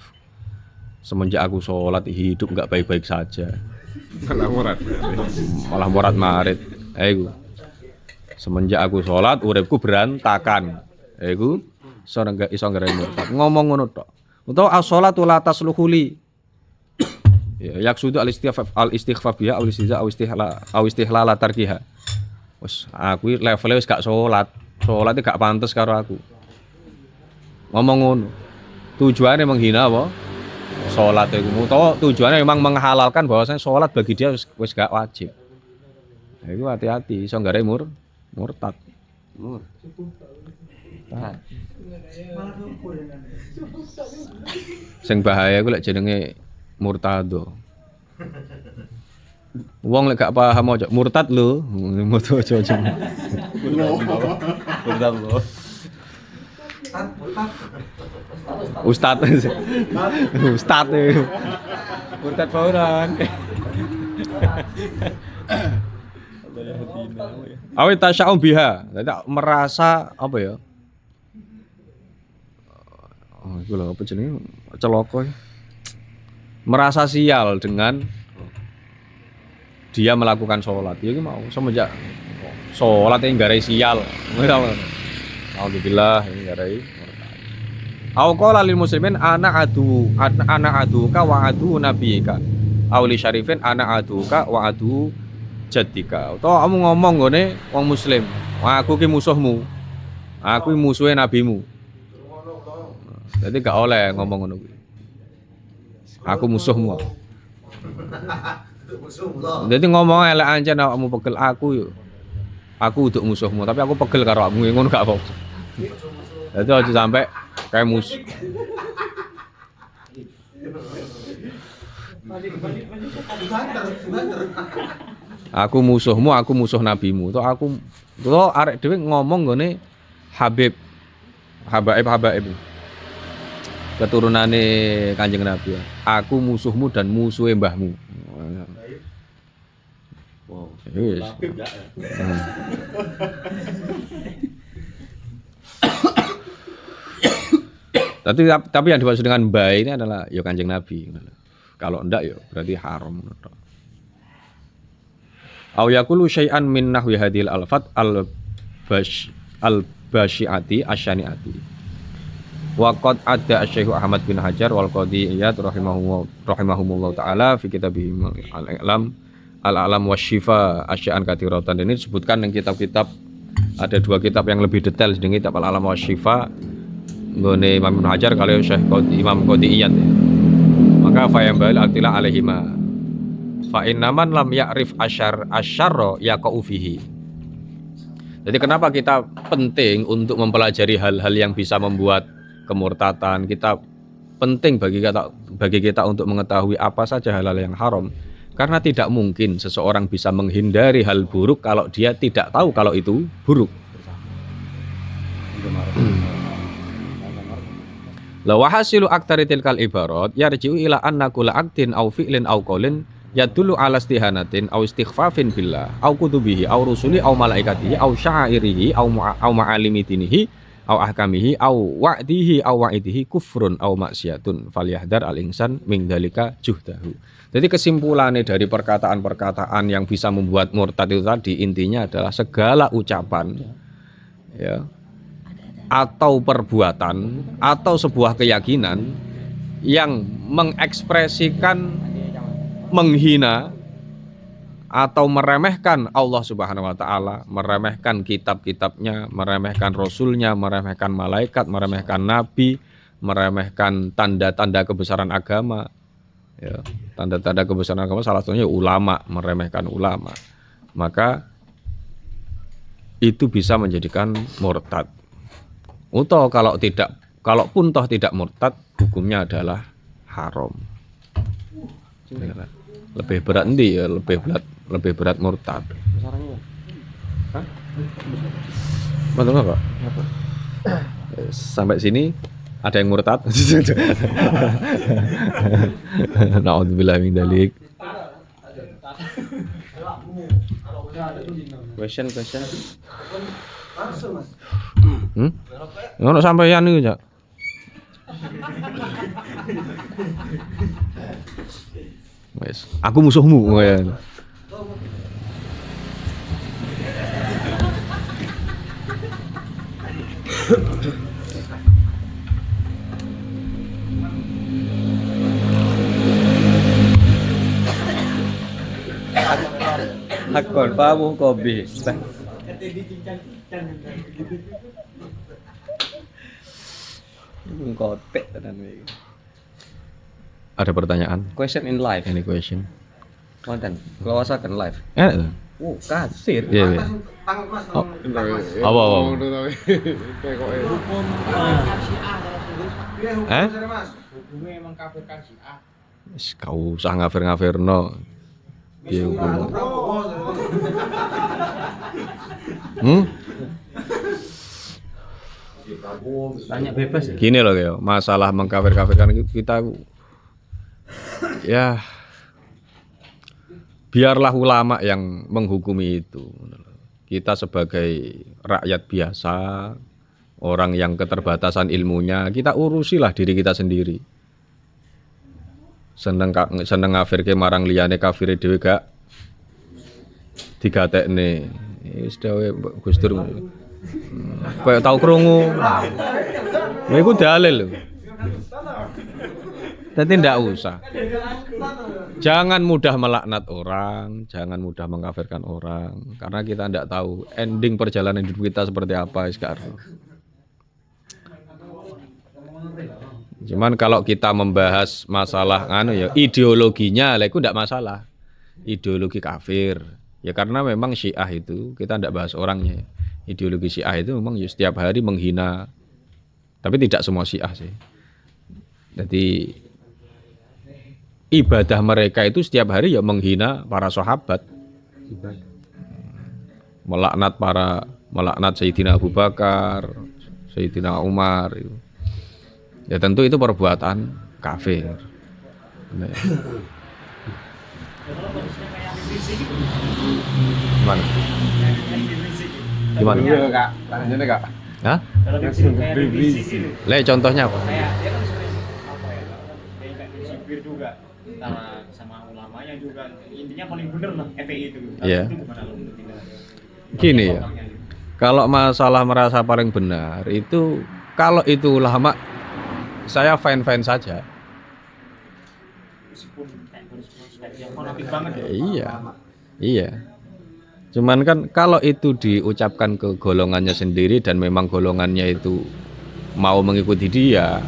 semenjak aku sholat hidup nggak baik-baik saja. Malah morat marit. Iku. Semenjak aku sholat uripku berantakan. Iku iso nggarai murtad. Ngomong ngono tok. Utawa as-sholatu la tasluhuli. Ya yaksudu al-istighfar biha au istihlala tarkiha. Wes aku level wis gak sholat. Sholat gak pantes karo aku. Ngomong ngono. Tujuannya menghina apa? Sholat itu. Utawa tujuannya memang menghalalkan bahwasanya sholat bagi dia wis gak wajib. Nah, itu hati-hati, iso nggarai murtad. Sing bahaya iku lek jenenge murtado. Wong lek gak paham aja murtad lho, moto aja. Murtad lho. Ustad. Ustad. Murtad fauran. Awit tasya'um biha. Dadi merasa apa ya? Oh, iku lho apa jenenge? Celaka. Merasa sial dengan dia melakukan sholat. Ya mau semenjak sholat yang garai sial. Alhamdulillah ini garai. Au qala lil muslimin ana aduka wa adu nabiyika. Au li syarifin ana aduka wa adu jaddika. Utawa kamu ngomong ngene wong muslim, aku ki musuhmu. Aku ki musuhe nabimu. Jadi gak oleh ngomong ngono kuwi. Aku musuhmu. Jadi ngomong elek ancen awakmu pegel aku yo. Aku untuk musuhmu, tapi aku pegel karo awakmu ngono gak apa-apa. Jadi aja sampai kayak musuh. Aku musuhmu, aku musuh nabimu. Tuh aku tuh arek dhewe ngomong ngene Habaib. Keturunane Kanjeng Nabi. Aku musuhmu dan musuhe mbahmu. Wow. Yes. Tapi yang dimaksud dengan mbah ini adalah ya Kanjeng Nabi. Kalau enggak ya berarti haram. Aw yaqulu syai'an min nahwi hadhil alfat al-basyiati asyaniati. Wa qad adda Syekh Ahmad bin Hajar wal Qadhi Iyad rahimahumullah taala fi kitabihim al-a'lam wasyifa asya'an katsiratan. Ini disebutkan dalam kitab-kitab, ada dua kitab yang lebih detail dengan kitab al-a'lam wasyifa nggone Imam Ibnu Hajar kalau Syekh Imam Qadhi Iyad. Maka fa yambal atila alaihima fa innaman lam ya'rif asyarra yaqau fihi. Jadi kenapa kita penting untuk mempelajari hal-hal yang bisa membuat kemurtatan? Kita penting bagi kita untuk mengetahui apa saja hal-hal yang haram, karena tidak mungkin seseorang bisa menghindari hal buruk kalau dia tidak tahu kalau itu buruk. La wahasilu aktsari tilkal ibarat yarji'u ila anna kulla aktin aw fi'lin aw qaulin yadullu ala istihanatin aw istighfafin billah aw kutubihi aw rusuli aw malaikatihi aw sya'irihi aw ma'alimi dinihi aw ahkamihi aw wa'dihi aw wa'idihi kufrun aw maksiatun falyahdar al-insan min dzalika juhdahu. Jadi kesimpulannya dari perkataan-perkataan yang bisa membuat murtad itu tadi intinya adalah segala ucapan ya atau perbuatan atau sebuah keyakinan yang mengekspresikan menghina atau meremehkan Allah Subhanahu wa taala, meremehkan kitab-kitabnya, meremehkan rasulnya, meremehkan malaikat, meremehkan nabi, meremehkan tanda-tanda kebesaran agama. Ya, tanda-tanda kebesaran agama salah satunya ulama, meremehkan ulama. Maka itu bisa menjadikan murtad. Atau kalaupun toh tidak murtad, hukumnya adalah haram. Lebih berat nanti ya, lebih berat murtad. Hah? Betul nggak Pak? Sampai sini ada yang murtad? Na'udzubillah min dzalik. Question. Ngono sampeyan niku, Cak. Wes, aku musuhmu kowe. Hakon pamu kobi. Kotek tenan iki. Ada pertanyaan? Question in life. Any question? Konten. Keluasakan live. Kasir. Iya. Tangan Mas. Oh. Apa? Hukum Syiah. Eh? Mas. Hukumnya emang kafirkan Syiah. Wis gak usah ngafir-ngafirno. Piye hukum? Tanya bebas ya. Gini loh ya, masalah mengkafir-kafirkan itu kita ya biarlah ulama yang menghukumi itu. Kita sebagai rakyat biasa, orang yang keterbatasan ilmunya, kita urusilah diri kita sendiri. Seneng ngafirke marang liyane kafire dhewe gak digatekne. Wis dhewe Gus Dur. Kayak tau krungu. Lha iku dalil lho. Jadi ndak usah. Jangan mudah melaknat orang, jangan mudah mengkafirkan orang, karena kita ndak tahu ending perjalanan hidup kita seperti apa sekarang. Cuman kalau kita membahas masalah ya ideologinya, lah itu ndak masalah. Ideologi kafir. Ya karena memang Syiah itu kita ndak bahas orangnya. Ideologi Syiah itu memang setiap hari menghina. Tapi tidak semua Syiah sih. Jadi ibadah mereka itu setiap hari ya menghina para sahabat. Melaknat Sayyidina Abu Bakar, Sayyidina Umar itu. Ya tentu itu perbuatan kafir. Nah, ya. Gimana? Gimana? Iya, Kak. Tanya Kak. Hah? Kalau kayak revisi gitu. Lah contohnya apa? Kayak dia kan sering apa ya? Kayak sipir juga sama ulamanya juga. Intinya paling bener lah FPI itu. Iya. Itu gimana lo menurut Anda? Gini ya. Kalau masalah merasa paling benar itu kalau itu ulama saya fine-fine saja. Meskipun kayak harus yang fanatik banget ya. Iya. Iya. Cuman kan kalau itu diucapkan ke golongannya sendiri dan memang golongannya itu mau mengikuti dia,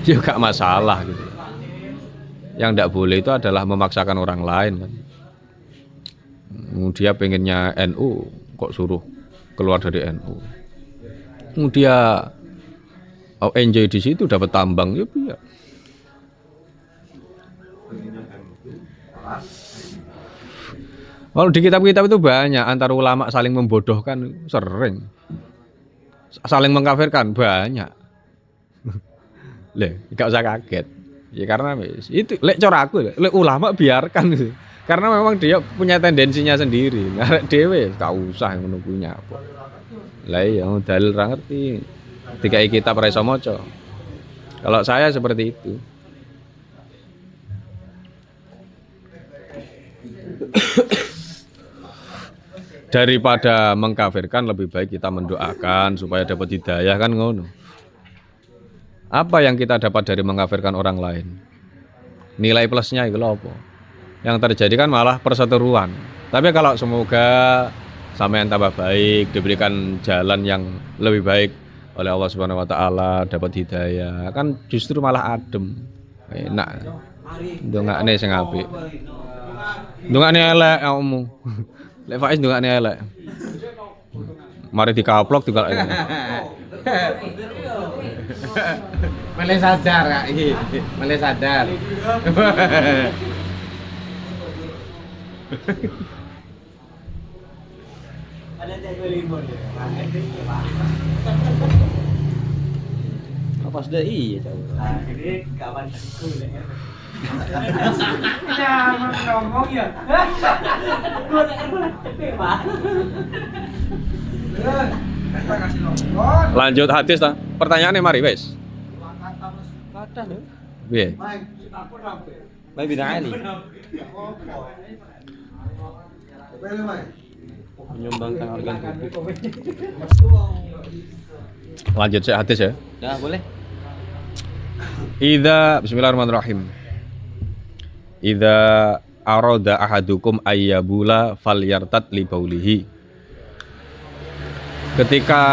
ya gak masalah gitu. Yang tidak boleh itu adalah memaksakan orang lain kan. Dia pengennya NU kok suruh keluar dari NU. Dia enjoy di situ dapat tambang ya biar. Kalau di kitab-kitab itu banyak antara ulama saling membodohkan sering, saling mengkafirkan banyak. Gak usah kaget. Ya karena itu lek cara aku, lek ulama biarkan gitu. Karena memang dia punya tendensinya sendiri. Nah, dewe gak usah ngono punya apa. Lah iya dalil ra ngerti. Dikai kitab ra iso maca. Kalau saya seperti itu. Daripada mengkafirkan lebih baik kita mendoakan supaya dapat hidayah kan ngono. Apa yang kita dapat dari mengkafirkan orang lain? Nilai plusnya itu apa? Yang terjadi kan malah perseteruan. Tapi kalau semoga sampean tambah baik, diberikan jalan yang lebih baik oleh Allah Subhanahu wa taala, dapat hidayah, kan justru malah adem. Enak. Ndongakne sing apik. Ndongakne elek kamu. Lek Faiz ndongakne elek. Mari dikaplok juga. Mulai sadar Kak iki. Mulai sadar. Ada jago limon ya. Apa sudah iya tahu. Nah, ini kawan aku ya. Jangan ngomong ya. Gua cepet, Pak. Lanjut hadis ta. Pertanyaannya mari wis. Kata lho. Piye? Baik bidang Ali. Menyumbangkan organ tubuh. Lanjut saya hadis ya. Dah boleh. Bismillahirrahmanirrahim. Idza arada ahadukum ayyabula falyartad li baulihi. Ketika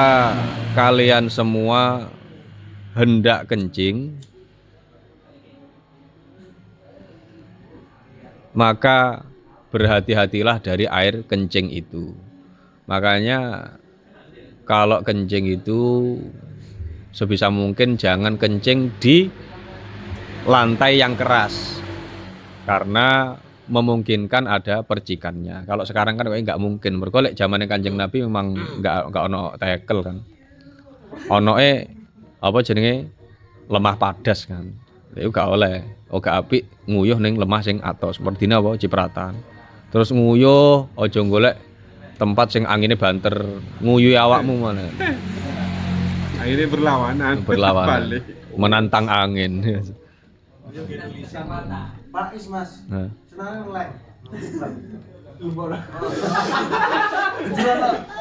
kalian semua hendak kencing, maka berhati-hatilah dari air kencing itu. Makanya kalau kencing itu sebisa mungkin jangan kencing di lantai yang keras. karena memungkinkan ada percikannya. Kalau sekarang kan kayaknya nggak mungkin. Mergo lek zamane Kanjeng Nabi memang nggak ono tekel kan. Onoe apa jenenge lemah padas kan. Itu gak oleh. Gak apik nguyuh ning lemah sing atos. Merdine apa cipratan. Terus nguyuh aja golek tempat sing angine banter, nguyuhi awakmu mana. Akhirnya berlawanan. Berlawanan. Balik. Menantang angin. Pak Is Mas, Nah. senangnya ngeleng.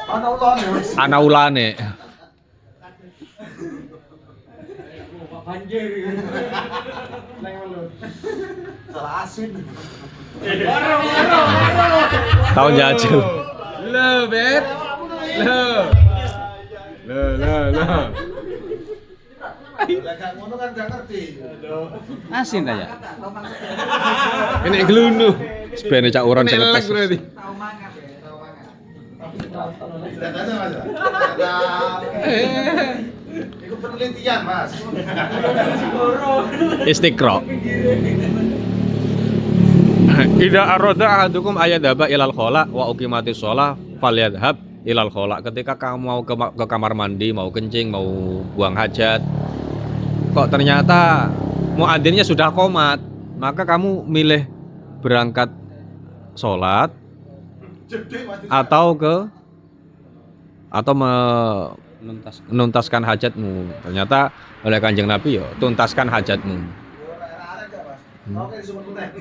Ana ulon ya Mas. Ana ulane. Salah asin. Tahun jajal. Lo, Bet. Lo. Lah gak ngono kan gak ngerti. Asin aja. Ini gelunu. Sepene cak uron sing Ini lelek ngetes. berarti. Tahu mangan ya, tahu mangan. Lihat aja Mas. Itu penelitian Mas. Istiqra. Idza arada ahadukum ayadhaba ilal khala wa uqimatis shalah falyadhhab ilal khala. Ketika kamu mau ke kamar mandi, mau kencing, mau buang hajat, kok ternyata muadzinnya sudah qomat, maka kamu milih berangkat sholat atau menuntaskan hajatmu. Ternyata oleh Kanjeng Nabi ya tuntaskan hajatmu. Oke, disebut meneh.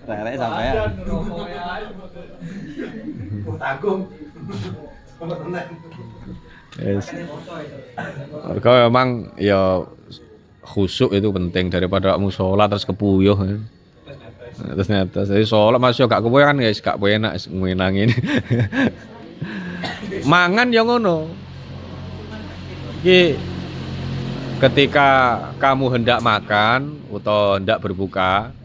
Rek sampean. Tanggung. Disebut meneh. Yes. Mereka memang ya khusyuk itu penting daripada kamu sholat terus kepuyuh kan. Terus nyata saya sholat masih gak kepuyuh kan guys, gak enak ngenangin. Mangan yang ngono. Iki ketika kamu hendak makan atau hendak berbuka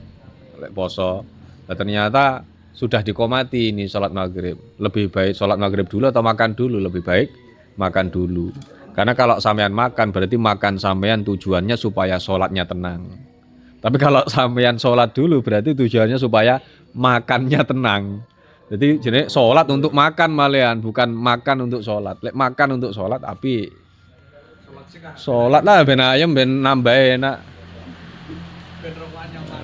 lek poso, ternyata sudah dikomati ini sholat maghrib. Lebih baik sholat maghrib dulu atau makan dulu? Lebih baik makan dulu. Karena kalau sampean makan berarti makan sampean tujuannya supaya sholatnya tenang. Tapi kalau sampean sholat dulu berarti tujuannya supaya makannya tenang. Jadi jenis sholat untuk makan malian, bukan makan untuk sholat. Lek makan untuk sholat tapi sholat lah ben ayam ben nambah enak.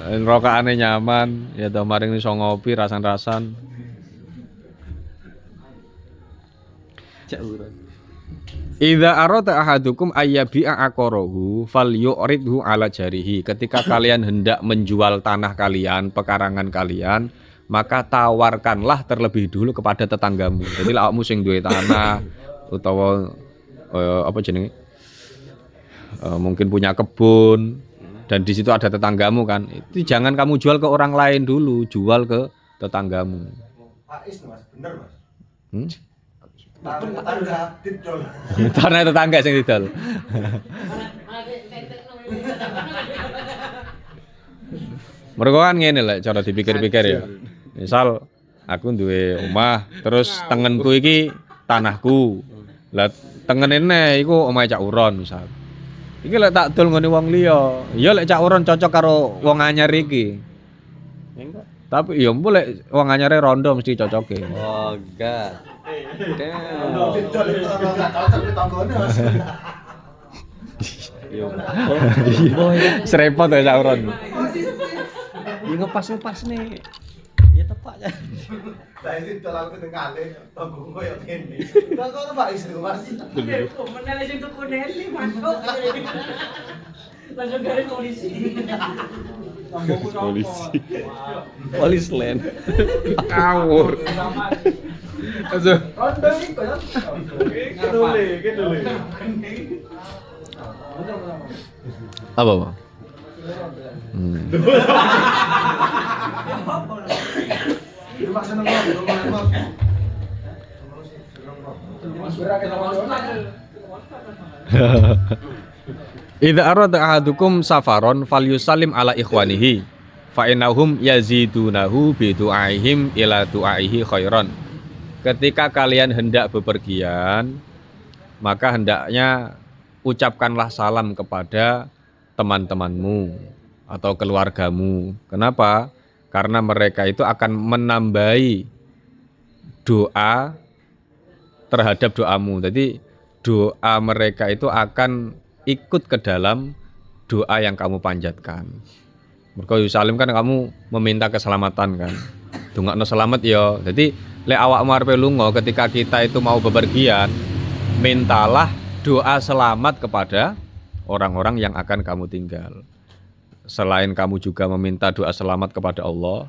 Rokaane nyaman, ya to maring iso ngopi rasan-rasan. Idza arada ahadukum ayyabi'a aqarahu falyu'ridhu ala jarihi. Ketika kalian hendak menjual tanah kalian, pekarangan kalian, maka tawarkanlah terlebih dulu kepada tetanggamu. Jadi lek awakmu sing duwe tanah utawa apa jenenge? Mungkin punya kebun dan di situ ada tetanggamu kan. Itu jangan kamu jual ke orang lain dulu, jual ke tetanggamu. Pak Is Mas, bener Mas. Hmm? Tetangga didol. Tanah tetangga sing didol. Mergo kan ngene lek cara dipikir-pikir ya. Misal aku duwe omah, terus tengenku iki tanahku. Lah tengene iku omahe Cak Uron misal. Iki lek tak dol ngene wong liya, ya lek Cak Uron cocok karo wong anyar iki. Enggak. Tapi ya mpu lek wong anyare rondo mesti cocoke. Oh, enggak. Didol itu ora gak cocok di tanggone Mas. Serempot ya Cak Uron. Ya ngepas nih. Ya tepak ya. Lah iki didol aku ning kale, tanggung koyo kene. Lah kok Pak Is niku Mas. Menele sing tuku Nelly masuk. Langsung dari polisi. Polis land. Kawur. Aduh. Rondo iku ya. Kedule. Apa, Bang? Itu Pak seneng kok, Idza arada ahadukum safaron falyusallim ala ikhwanihi fa innahum yazidunahu bi du'aihim ila du'aihi khairan. Ketika kalian hendak bepergian, maka hendaknya ucapkanlah salam kepada teman-temanmu atau keluargamu. Kenapa? Karena mereka itu akan menambahi doa terhadap doamu. Jadi doa mereka itu akan ikut ke dalam doa yang kamu panjatkan. Mergo salim kan kamu meminta keselamatan kan. Dongakno selamat ya. Jadi lek awakmu arepe lunga ketika kita itu mau bepergian, mintalah doa selamat kepada orang-orang yang akan kamu tinggal. Selain kamu juga meminta doa selamat kepada Allah,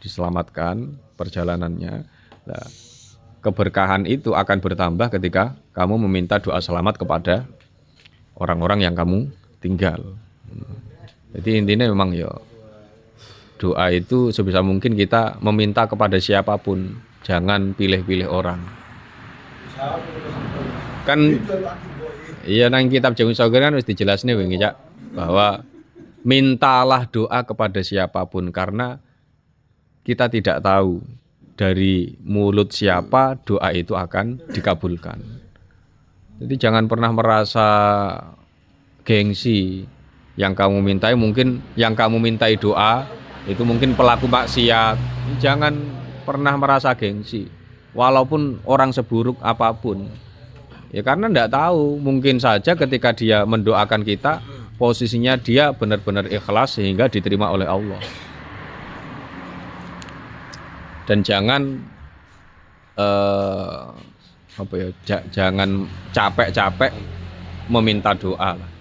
diselamatkan perjalanannya. Nah, keberkahan itu akan bertambah ketika kamu meminta doa selamat kepada orang-orang yang kamu tinggal. Jadi intinya memang ya doa itu sebisa mungkin kita meminta kepada siapapun, jangan pilih-pilih orang. Kan iya nang kitab Jamu Sogir kan wis dijelasne wingi Cak, bahwa mintalah doa kepada siapapun karena kita tidak tahu dari mulut siapa doa itu akan dikabulkan. Jadi jangan pernah merasa gengsi. Yang kamu mintai mungkin yang kamu mintai doa itu mungkin pelaku maksiat. Jangan pernah merasa gengsi walaupun orang seburuk apapun. Ya karena enggak tahu, mungkin saja ketika dia mendoakan kita posisinya dia benar-benar ikhlas sehingga diterima oleh Allah. Dan jangan jangan capek-capek meminta doa lah.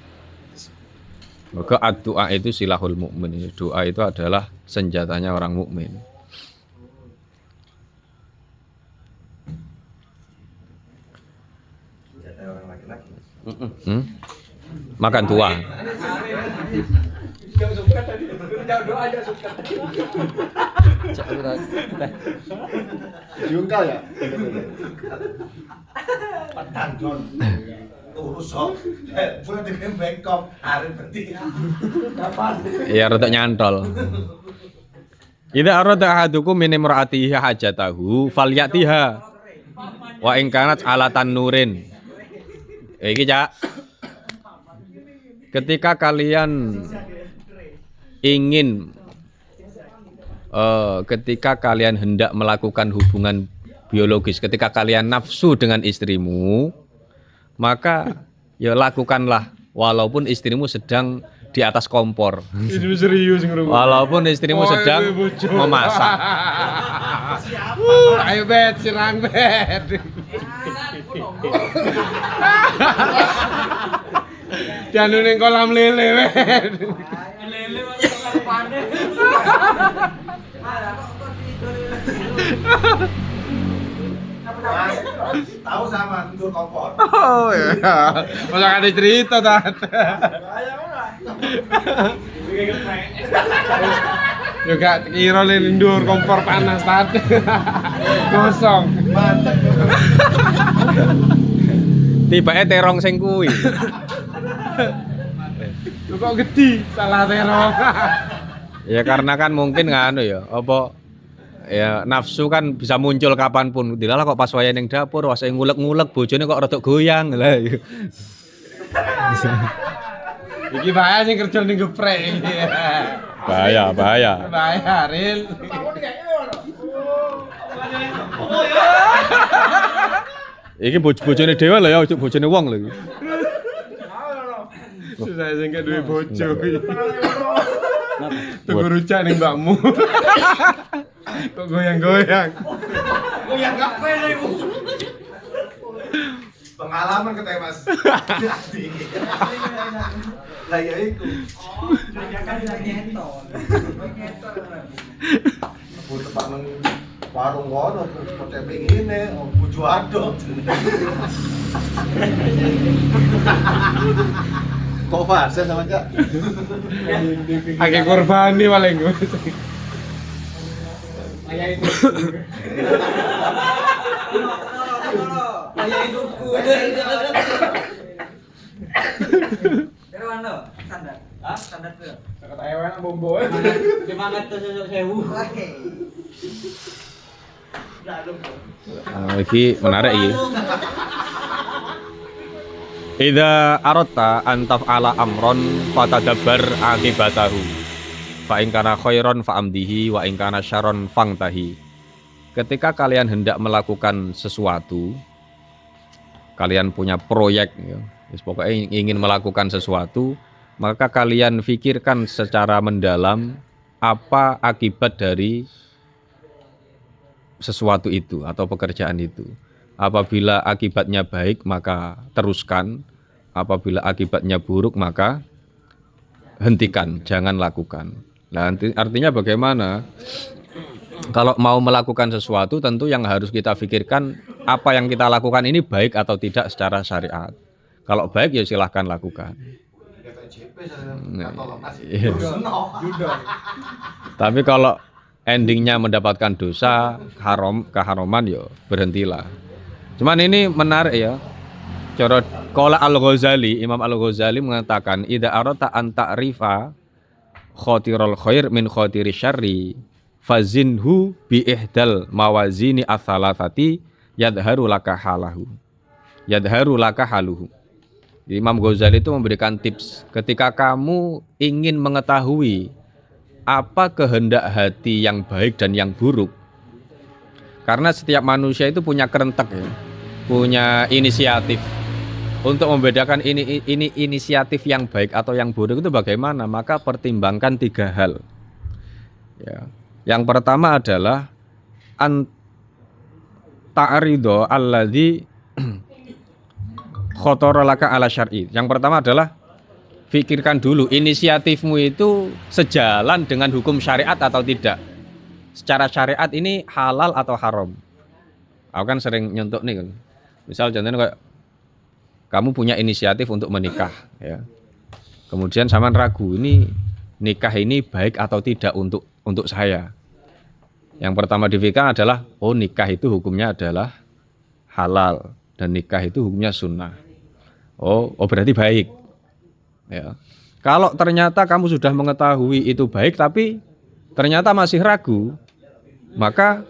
Maka doa itu silahul mukmin. Doa itu adalah senjatanya orang mukmin. Makan tua. Jungkal ya? Padang John. Rusok. Pulang di Bangkok, hari berarti. Kapan? Ya rada nyantol. Idza arada ahadukum min imraatihi hajatahu falyatiha. Wa in kanat alatan nurin. Iki Cak. Ketika kalian ingin ketika kalian hendak melakukan hubungan biologis, ketika kalian nafsu dengan istrimu, maka ya lakukanlah walaupun istrimu sedang di atas kompor. Ini serius ngerungok. Walaupun istrimu sedang memasak. Ayo bet, sirang bet. Jangan ning kolam lele bet. Lele karo pandai. Mas, tahu sama tidur kompor. Oh ya. Masa ada cerita tante. Juga kira lindur kompor panas tante. Kosong. Tibake terong sing kuwi. Lu kok gede salah terong. Ya karena kan mungkin nganu ya, apa ya nafsu kan bisa muncul kapanpun. Dilalah kok pas waya ning dapur wase ngulek-ngulek bojone kok rada goyang lah. Iki bahaya sing kerja ning geprek iki. Bahaya. Bahaya, Ril. Iki bojone dhewe lho ya, ojo bojone wong lho iki. Susah sing gak duwe bojo iki. Tuku rujak ning mbakmu. Kok goyang-goyang. Goyang kafe nih, Bu. Pengalaman katanya Mas. Lah ya iku. Kan lagi ngenton. Aku tepak nang warung ngono kok ngene, bojo adok. Kok fase sama Cak? Akeh korban nih paling gue. Kayak itu. Kayak hidupku. Kira mana? Standar. Hah? Standar tuh. Kata ewan bombo. Semangat tuh sewu. Iki menarik iki. Idza aratta an taf'ala amron fatadabbar akibatahu. Fa in kana khairon fa'amdihi wa in kana syarron fangtahi. Ketika kalian hendak melakukan sesuatu, kalian punya proyek ya, pokoknya ingin melakukan sesuatu, maka kalian pikirkan secara mendalam apa akibat dari sesuatu itu atau pekerjaan itu. Apabila akibatnya baik maka teruskan, apabila akibatnya buruk maka hentikan, jangan lakukan. Nah, artinya bagaimana? Kalau mau melakukan sesuatu tentu yang harus kita pikirkan apa yang kita lakukan ini baik atau tidak secara syariat. Kalau baik ya silahkan lakukan. Nah, iya. Tapi kalau endingnya mendapatkan dosa, keharuman ya berhentilah. Cuman ini menarik ya. Qala Al-Ghazali, Imam Al-Ghazali mengatakan idza arata an ta'rifa khatirul khair min khatiri syarri fazinhu bi ihdal mawazini ats-tsalatsati yadharu laka halahu. Yadharu laka haluhu. Imam Ghazali itu memberikan tips ketika kamu ingin mengetahui apa kehendak hati yang baik dan yang buruk. Karena setiap manusia itu punya kerentek ya, punya inisiatif. Untuk membedakan ini inisiatif yang baik atau yang buruk itu bagaimana? Maka pertimbangkan 3 hal. Ya. Yang pertama adalah ta'ridho alladzi khotara laka ala syar'i. Yang pertama adalah pikirkan dulu inisiatifmu itu sejalan dengan hukum syariat atau tidak. Secara syariat ini halal atau haram. Aku kan sering nyontok nih kan. Misal contohnya kayak kamu punya inisiatif untuk menikah ya. Kemudian sampean ragu ini nikah ini baik atau tidak untuk saya. Yang pertama dipikirkan adalah oh nikah itu hukumnya adalah halal dan nikah itu hukumnya sunnah. Oh berarti baik. Ya. Kalau ternyata kamu sudah mengetahui itu baik tapi ternyata masih ragu, maka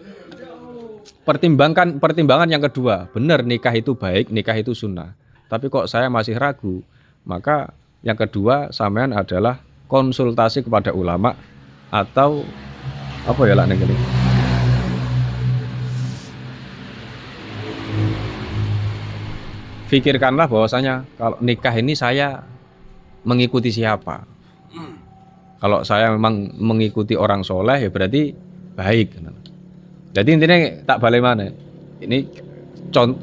pertimbangan yang kedua, benar nikah itu baik, nikah itu sunnah. Tapi kok saya masih ragu, maka yang kedua sampean adalah konsultasi kepada ulama atau apa ya lah ini. Pikirkanlah bahwasanya kalau nikah ini saya mengikuti siapa. Kalau saya memang mengikuti orang soleh ya berarti baik. Jadi intinya tak balik mana. Ini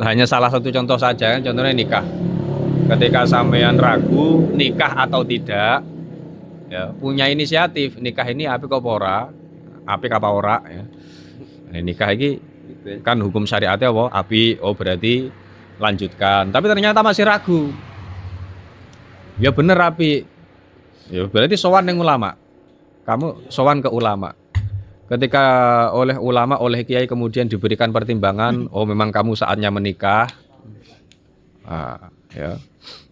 hanya salah satu contoh saja kan, contohnya nikah. Ketika sampean ragu nikah atau tidak, ya, punya inisiatif nikah ini apik apa ora, apik apa ora ya. Nah, nikah ini kan hukum syariatnya apa? Apik, oh berarti lanjutkan. Tapi ternyata masih ragu. Ya bener apik. Ya berarti sowan dengan ulama. Kamu sowan ke ulama. Ketika oleh ulama, oleh kiai kemudian diberikan pertimbangan, oh memang kamu saatnya menikah, ya,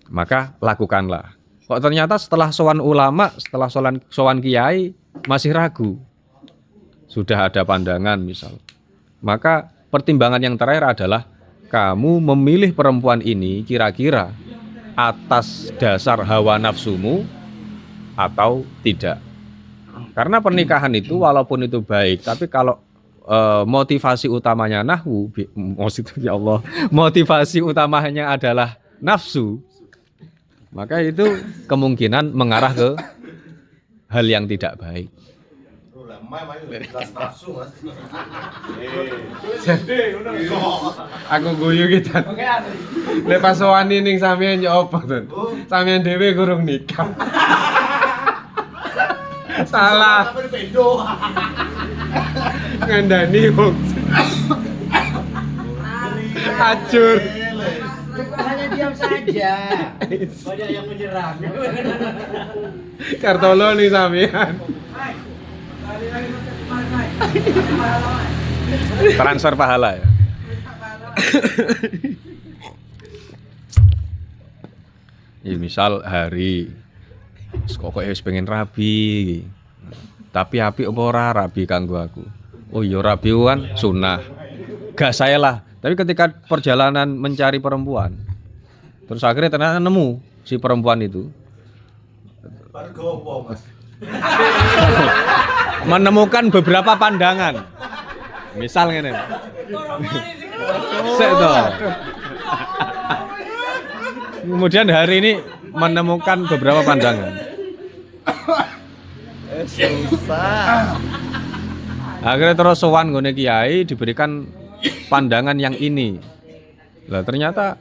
maka lakukanlah. Kok ternyata setelah sowan ulama, setelah sowan kiai masih ragu, sudah ada pandangan misal, maka pertimbangan yang terakhir adalah kamu memilih perempuan ini kira-kira atas dasar hawa nafsumu atau tidak. Karena pernikahan itu walaupun itu baik, tapi kalau motivasi utamanya nahwu, ya Allah, motivasi utamanya adalah nafsu, maka itu kemungkinan mengarah ke hal yang tidak baik. Aku guyu gitu. Lek pas wani ning sampean ya apa to? Sampean dhewe kurang nikah. Salah. Ngandani wong. Hancur. Hanya diam saja. Banyak yang menyerang. Kartolo nih sampean. Transfer pahala ya. Ya misal hari kok wis pengen rabi. Tapi apik apa ora rabi kanggo aku. Oh iya rabi kan sunnah. Gak saya lah. Tapi ketika perjalanan mencari perempuan, terus akhirnya ternyata nemu si perempuan itu. Menemukan beberapa pandangan. Misal ngene. Sik to. Kemudian hari ini menemukan beberapa pandangan. Susah. Akhirnya terus sowan nggone kiai diberikan pandangan yang ini. Lah ternyata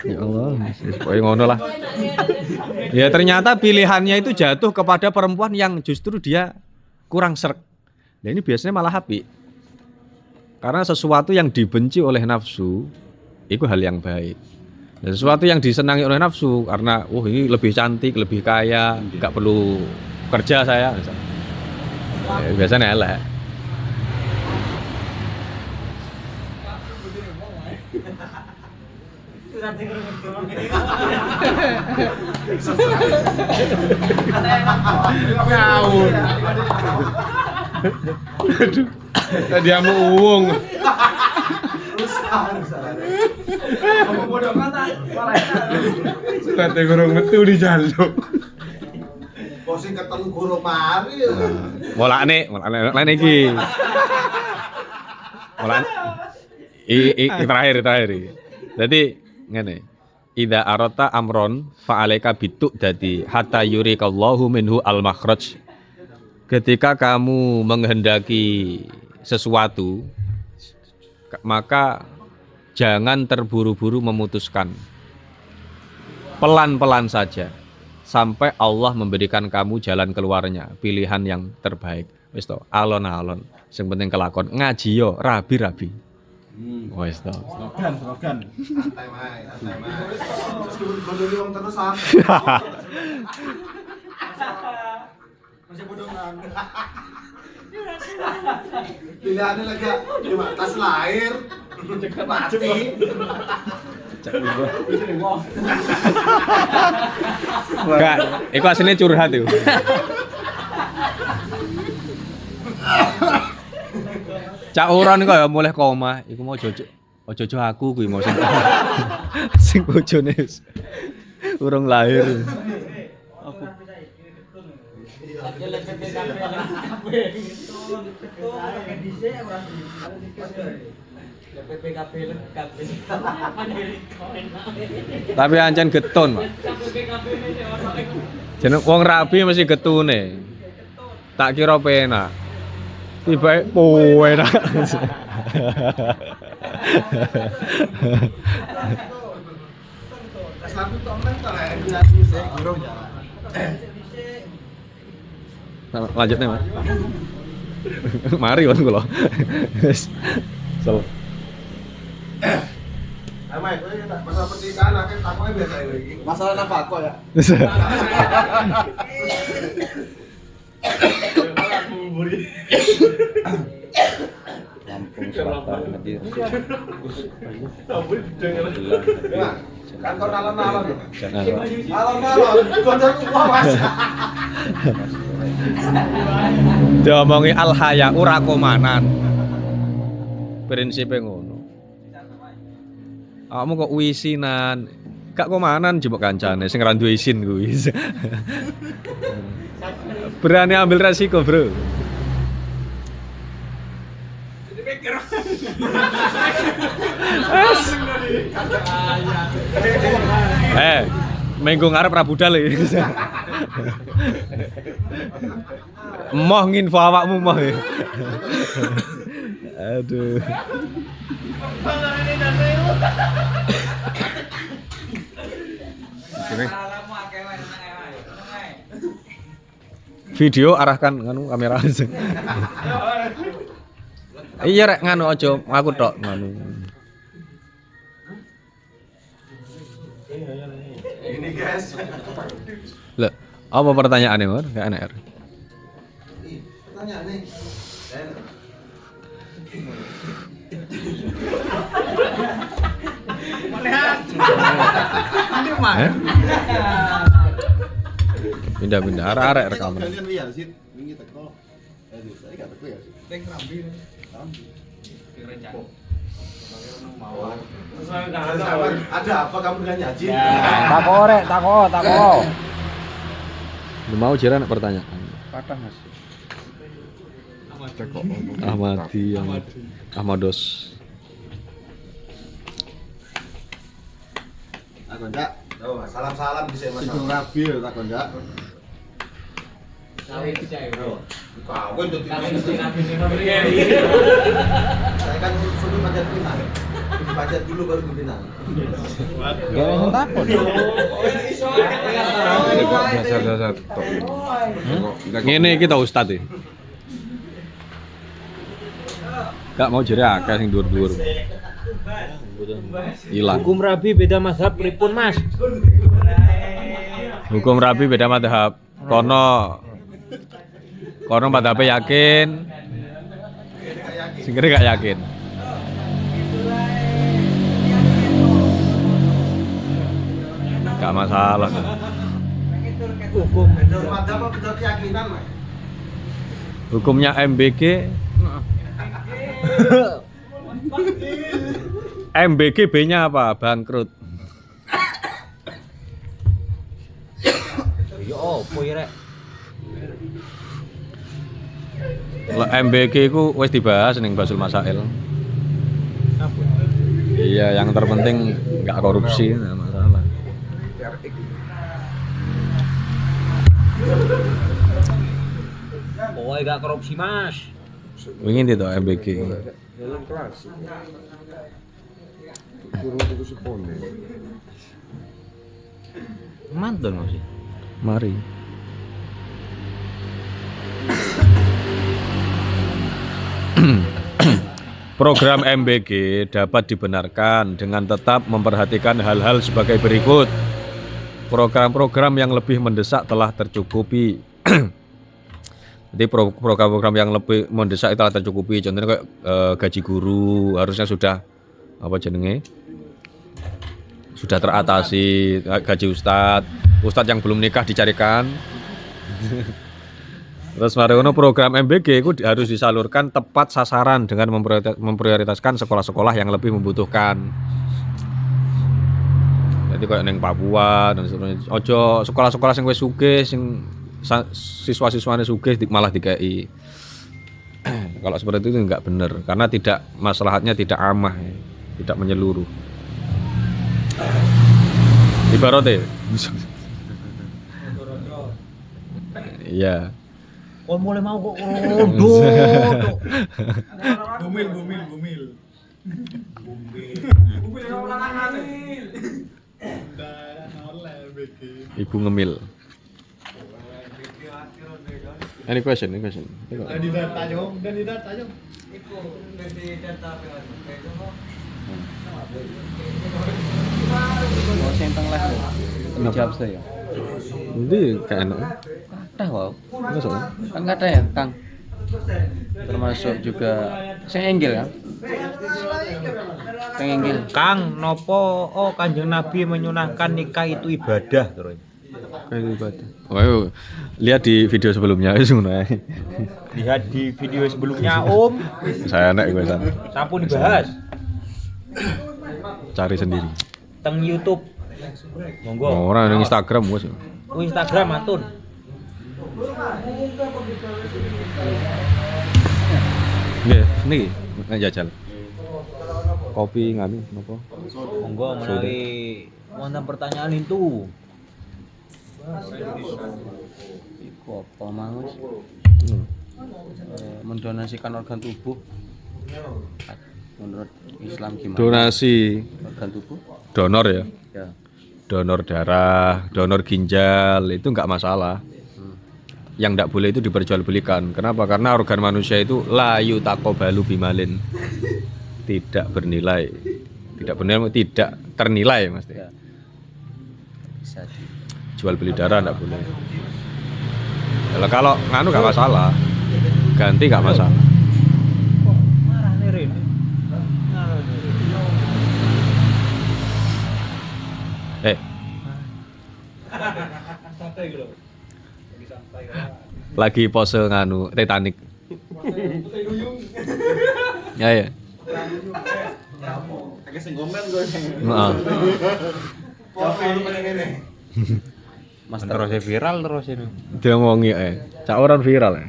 Ya Allah, pokoknya ngono lah. Ya ternyata pilihannya itu jatuh kepada perempuan yang justru dia kurang sreg. Nah ini biasanya malah apik. Karena sesuatu yang dibenci oleh nafsu itu hal yang baik. Dan sesuatu yang disenangi oleh nafsu karena ini lebih cantik, lebih kaya, nggak perlu kerja saya misalnya. Ya, biasanya elek. Ngawur. Aduh. Tadi amu uwung. Kate kurang metu di jaluk. Kok sing ketemu guru mari. Molane iki. Molane. Terakhir. Jadi ngene. Idza arata amron fa'alaika bitu dadi hatta yurikallahu minhu al-makhraj. Ketika kamu menghendaki sesuatu maka jangan terburu-buru memutuskan. Pelan-pelan saja sampai Allah memberikan kamu jalan keluarnya, pilihan yang terbaik. Wis to, alon-alon. Sing penting kelakon, ngaji yo rabi-rabi. Wis to. Slogan. Santai mae. Terus gondoli wong terusan. Masih bodongan. Pilihannya lagi cuma tas lahir. Mati. Enggak, itu aslinya curhat itu. Cak Uron kok ya mulai koma, iku mau jojo. Ojo aku kuwi mau sing bojone urung lahir. Tapi ancen getun, Pak. Jeneng wong rabi mesti getune. Tak kira penak. Tiba enak. Lanjutnya Mas. Mari Mas kula. Wis. Amai, masalah pernikahan akeh takoke biasa iki. Masalah nafkah ya. Lampung Selatan hadir. Kantor alon-alon. Alon-alon, kancaku Mas. Diomongi al-haya ora komanan. Prinsipe ngono. Kamu kok wisinan? Gak komanan jebok kancane sing ora duwe isin kuwi. Berani ambil resiko, Bro. Minggu ngarep ra budal iki. Moh nginfo awakmu moh. Aduh. Video arahkan nganu kamera. Iya rek nganu aja aku tok nganu. Ini guys. Lho, apa pertanyaannya, Mas? Kayak aneh. Pertanyaan nih. Pindah-pindah arek rekaman. Kalian lihat sih, ini teko. Saya gak teko ya sih. Teng rambi. Rambi. Ada apa kamu dengan Yaji? Tako. Lu mau jiran pertanyaan. Patah Mas. Ahmados. Takon jak. Oh, salam-salam bisa Mas. Sing rabi ya takon jak. Sawi iki cah. Kawin tuh. Saya Saya kan suruh pajak pinang. Pajak dulu baru pinang. Gak ada yang takut. Dasar-dasar tok. Ngene iki ta Ustaz e. Gak mau jere akeh sing dhuwur-dhuwur. Hilang. Hukum rabi beda mazhab pripun Mas? Hukum rabi beda madhab. Kono madhabe yakin. Sing kene gak yakin. Gak masalah. Hukum Beda madzhab apa beda keyakinan, Mas? Hukumnya MBG MBG B-nya apa? Bangkrut. ya opo ya rek? MBG ku wis dibahas ning Basul Masail. Iya, yang terpenting nggak korupsi, nggak masalah. Oh, gak korupsi Mas. Ingin itu MBG. Dalam kelas. Kurang itu sepone. Mantan Mas. Mari. Program MBG dapat dibenarkan dengan tetap memperhatikan hal-hal sebagai berikut. Program-program yang lebih mendesak telah tercukupi. Jadi program-program yang lebih mendesak itu telah tercukupi. Contohnya kayak gaji guru harusnya sudah apa jenenge? Sudah teratasi. Gaji ustadz yang belum nikah dicarikan. Terus mari ono program MBG itu harus disalurkan tepat sasaran dengan memprioritaskan sekolah-sekolah yang lebih membutuhkan. Jadi kayak neng Papua dan seterusnya. Ojo sekolah-sekolah sing wis sugih sing siswa-siswane sugih malah dikai. Kalau seperti itu enggak benar karena tidak maslahatnya tidak amah, tidak menyeluruh. Ibaratnya. Iya. Kok mulai mau kok rodo. Bumil. Ibu ngemil. Any question? Dan tanya. Mau sentang lah. Jawab saya. Nanti kayak enak. Ada wow. Masuk. Kan nggak ada ya, Kang. Termasuk juga saya enggil ya. Pengenggil. Kang, nopo Kanjeng Nabi menyunahkan nikah itu ibadah terus. Kayak ibadah. Oh, lihat di video sebelumnya itu Lihat di video sebelumnya Om. Saya enak gue sana. Sampun dibahas Cari sendiri. teng YouTube. Monggo. Orang yang Instagram bos. Instagram atun. Nggih, niki nek jajal. Kopi nganu napa? Monggo menawi wonten pertanyaan itu. Iku apa Mas? Mendonasikan organ tubuh. Menurut Islam gimana? Donasi Organ tubuh? donor ya. Ya. Donor darah, donor ginjal itu enggak masalah. Yang enggak boleh itu diperjualbelikan. Kenapa? Karena organ manusia itu la yutaqabalu bimalin. Tidak bernilai. Tidak bernilai, tidak ternilai Mas. Ya. Bisa di Jual beli darah enggak boleh. Kalau nganu enggak masalah. Ganti enggak masalah. Marah nih Rin. Lagi pose nganu Titanic. Ya ya. Akeh sing komen gue. Heeh. Kopi lu pengen ngene. Terus viral terus ini. Dia ngomongi cak uron viral ya.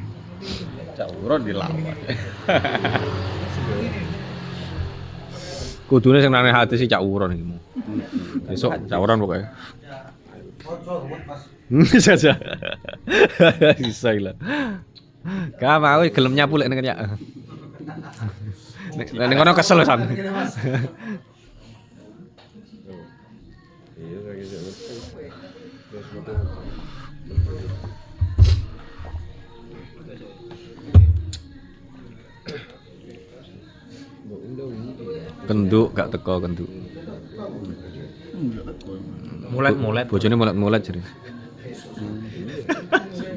Cak uron dilawan. Kudune sing nang hati si cak uron iki. Besok cak uron pokoknya. Saja. Bisa lah. Gak mau gelem nyapu lek ning ya. Ning kono kesel san. Iya kayak gitu. Terus foto. Kenduk gak teko kenduk. Mulet-mulet. Bojone mulet-mulet jare.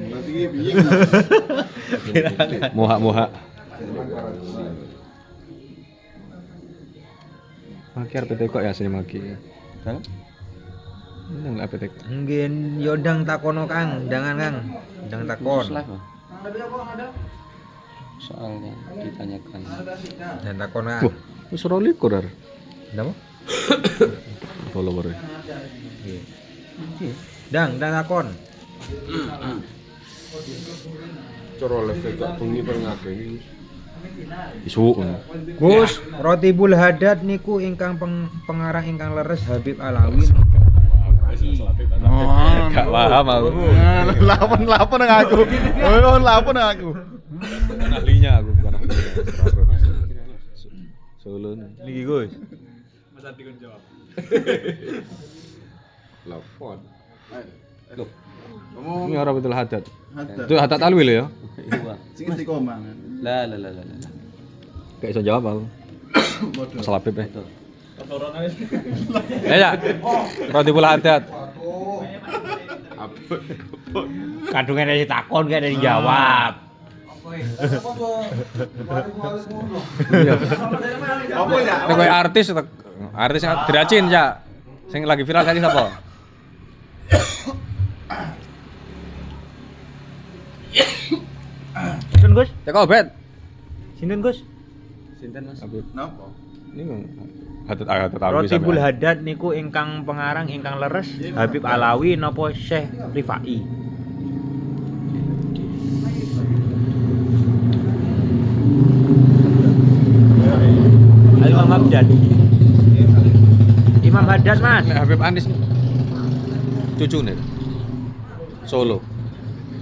Nanti iki piye? Mohak-mohak. Maki arep tekok ya sini maki. Kan? Nang arep tekok. Nggih, yo ndang takono Kang, jangan Kang. Ndang takon. Soalnya ditanyakan. Dan takon Kang. Wah, wis 22 ar. Napa? Follower. Ndang takon. Cara live gak bengi paling akeh iki. Isuk. Gus, Rotibul Haddad niku ingkang pengarang ingkang leres Habib Alawi. Gak paham aku. Lapon nang aku. Oh, lapon nang aku. Bukan ahlinya aku, bukan ahlinya. Solo nih. Niki Gus. Lapor. Loh, Ngomong ini orang betul hadat. hadat. Itu hadat alwil ya? Sing istiqomah. Lah. Gak bisa jawab aku. Bodoh. Masalah PP. Ya, Rotibul Haddad. Kadungane si takon gak ada dijawab. Iya. Apa ya? Nek koyo artis yang diracin ya. Sing lagi viral kali sapa? Sinten Gus? Teko bet. Sinten Gus? Sinten Mas? Napa? Ini hadat alwil Rotibul Haddad niku ingkang pengarang ingkang leres Habib Alawi napa Syekh Rifai. Imam Haddad. Imam Haddad Mas. Nek Habib Anis cucune Solo.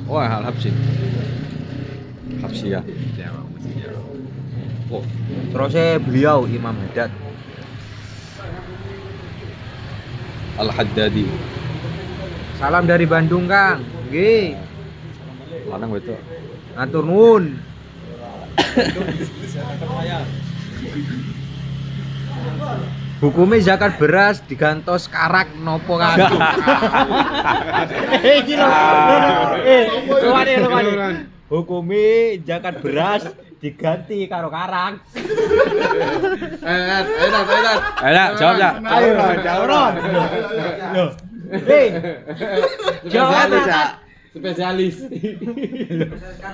Oh, Al-Habsyi. Habsyi ya. Oh, terusnya beliau Imam Haddad. Al-Haddadi. Salam dari Bandung Kang. Nggih. Lanang wedok. Matur nuwun. Hukumnya zakat beras digantos karak nopo kan? Iki lho. Rupane. Hukumnya zakat beras diganti karo karak. Ayo, jawab ya. Ayo, jawab. Loh. Jawab Cak. Spesialis.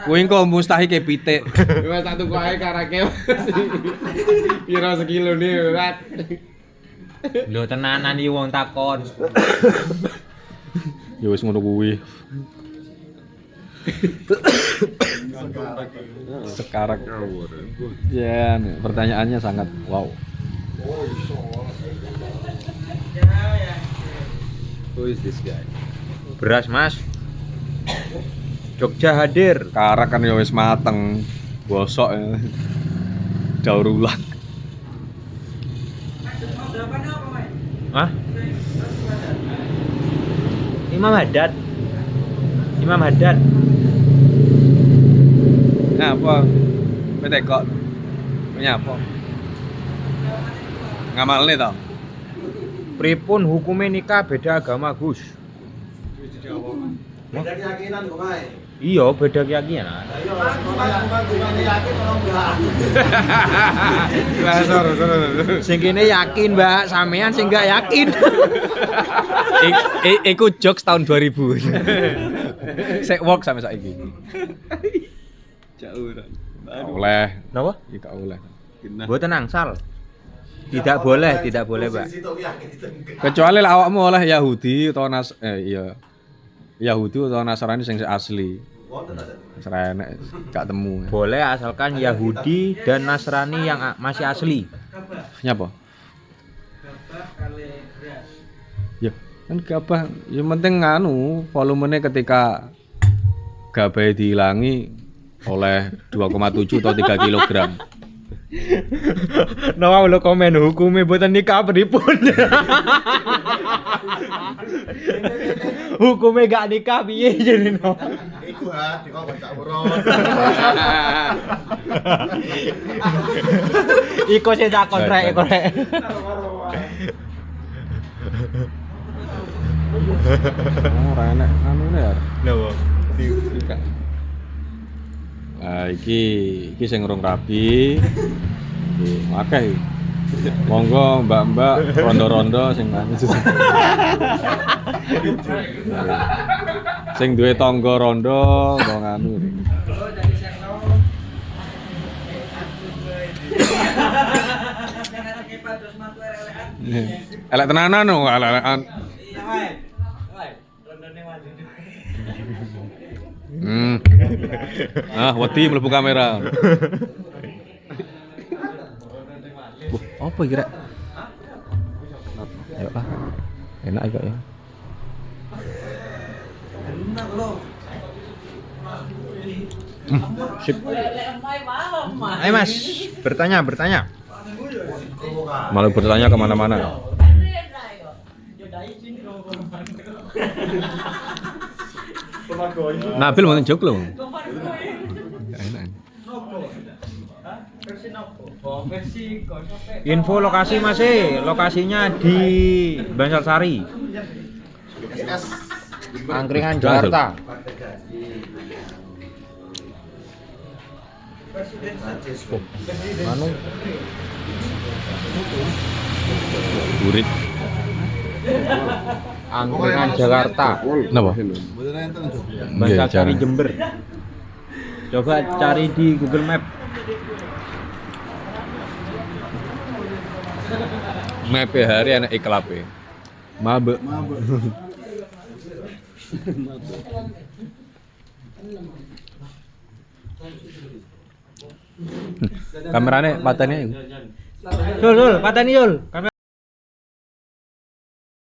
Kuwi engko mustahil ke pitik. Wes tak tuku ae karake. Piro sekilo nih, Rat. Lho tenanan iki wong takon. Ya wis ngono kuwi. Sekarang. Ya, pertanyaannya sangat wow. Who is this guy? Beras, Mas. Jogja hadir. Karak kan ya wis mateng. Bosok ya. Daur ulang. Hah? Imam Haddad. Imam Haddad. Ngapa? Kowe kok. Nyapa? Ngamalne to? Pripun hukume nikah beda agama, Gus? Beda keyakinan kok, Mai. Iya, beda keyakinan. Ayo, sekolah yakin orang enggak. Lah soro. Sing kene yakin, Mbak, sampean sing enggak yakin. Iku jokes tahun 2000. Sek work sampe saiki. Jauh. Oleh. Napa? Iki gak oleh. Mboten angsal. Tidak boleh, Pak. Kecuali lah awakmu oleh Yahudi atau Yahudi atau Nasrani sing asli. Ora enek gak temu. Boleh asalkan Yahudi dan Nasrani yang masih asli. Nyapa? Ya, kan gabah yang penting nganu volumenya ketika gabah dihilangi oleh 2,7 atau 3 kilogram. Nah, lo komen hukumnya buatan nikah pripun. Hukumnya gak nikah piye jadi no. Iku ha dikon gak urut. Iko sing tak kontrek korek. Ora enek anune ya. Lho. Nah, iki sing urung rabi. Akeh. Monggo mbak-mbak rondo-rondo sing anu. Sing duwe tangga rondo kok nganu. Elek tenanan no, elek-elekan. Wedi mlebu kamera. Apa kira? Ayo ah. Enak kok ya. Sip. Ayo Mas, bertanya. Malu bertanya kemana-mana. Nabil mau jok loh. Enak. Info lokasi Mas, lokasinya di Banjarsari. Angkringan Jakarta. Anu Burit. Angkringan Jakarta. Kenapa? Banjarsari Jember. Coba cari di Google Map. Map hari anak iklape. Mabek. Kamerane patene. Yul, pateni Yul.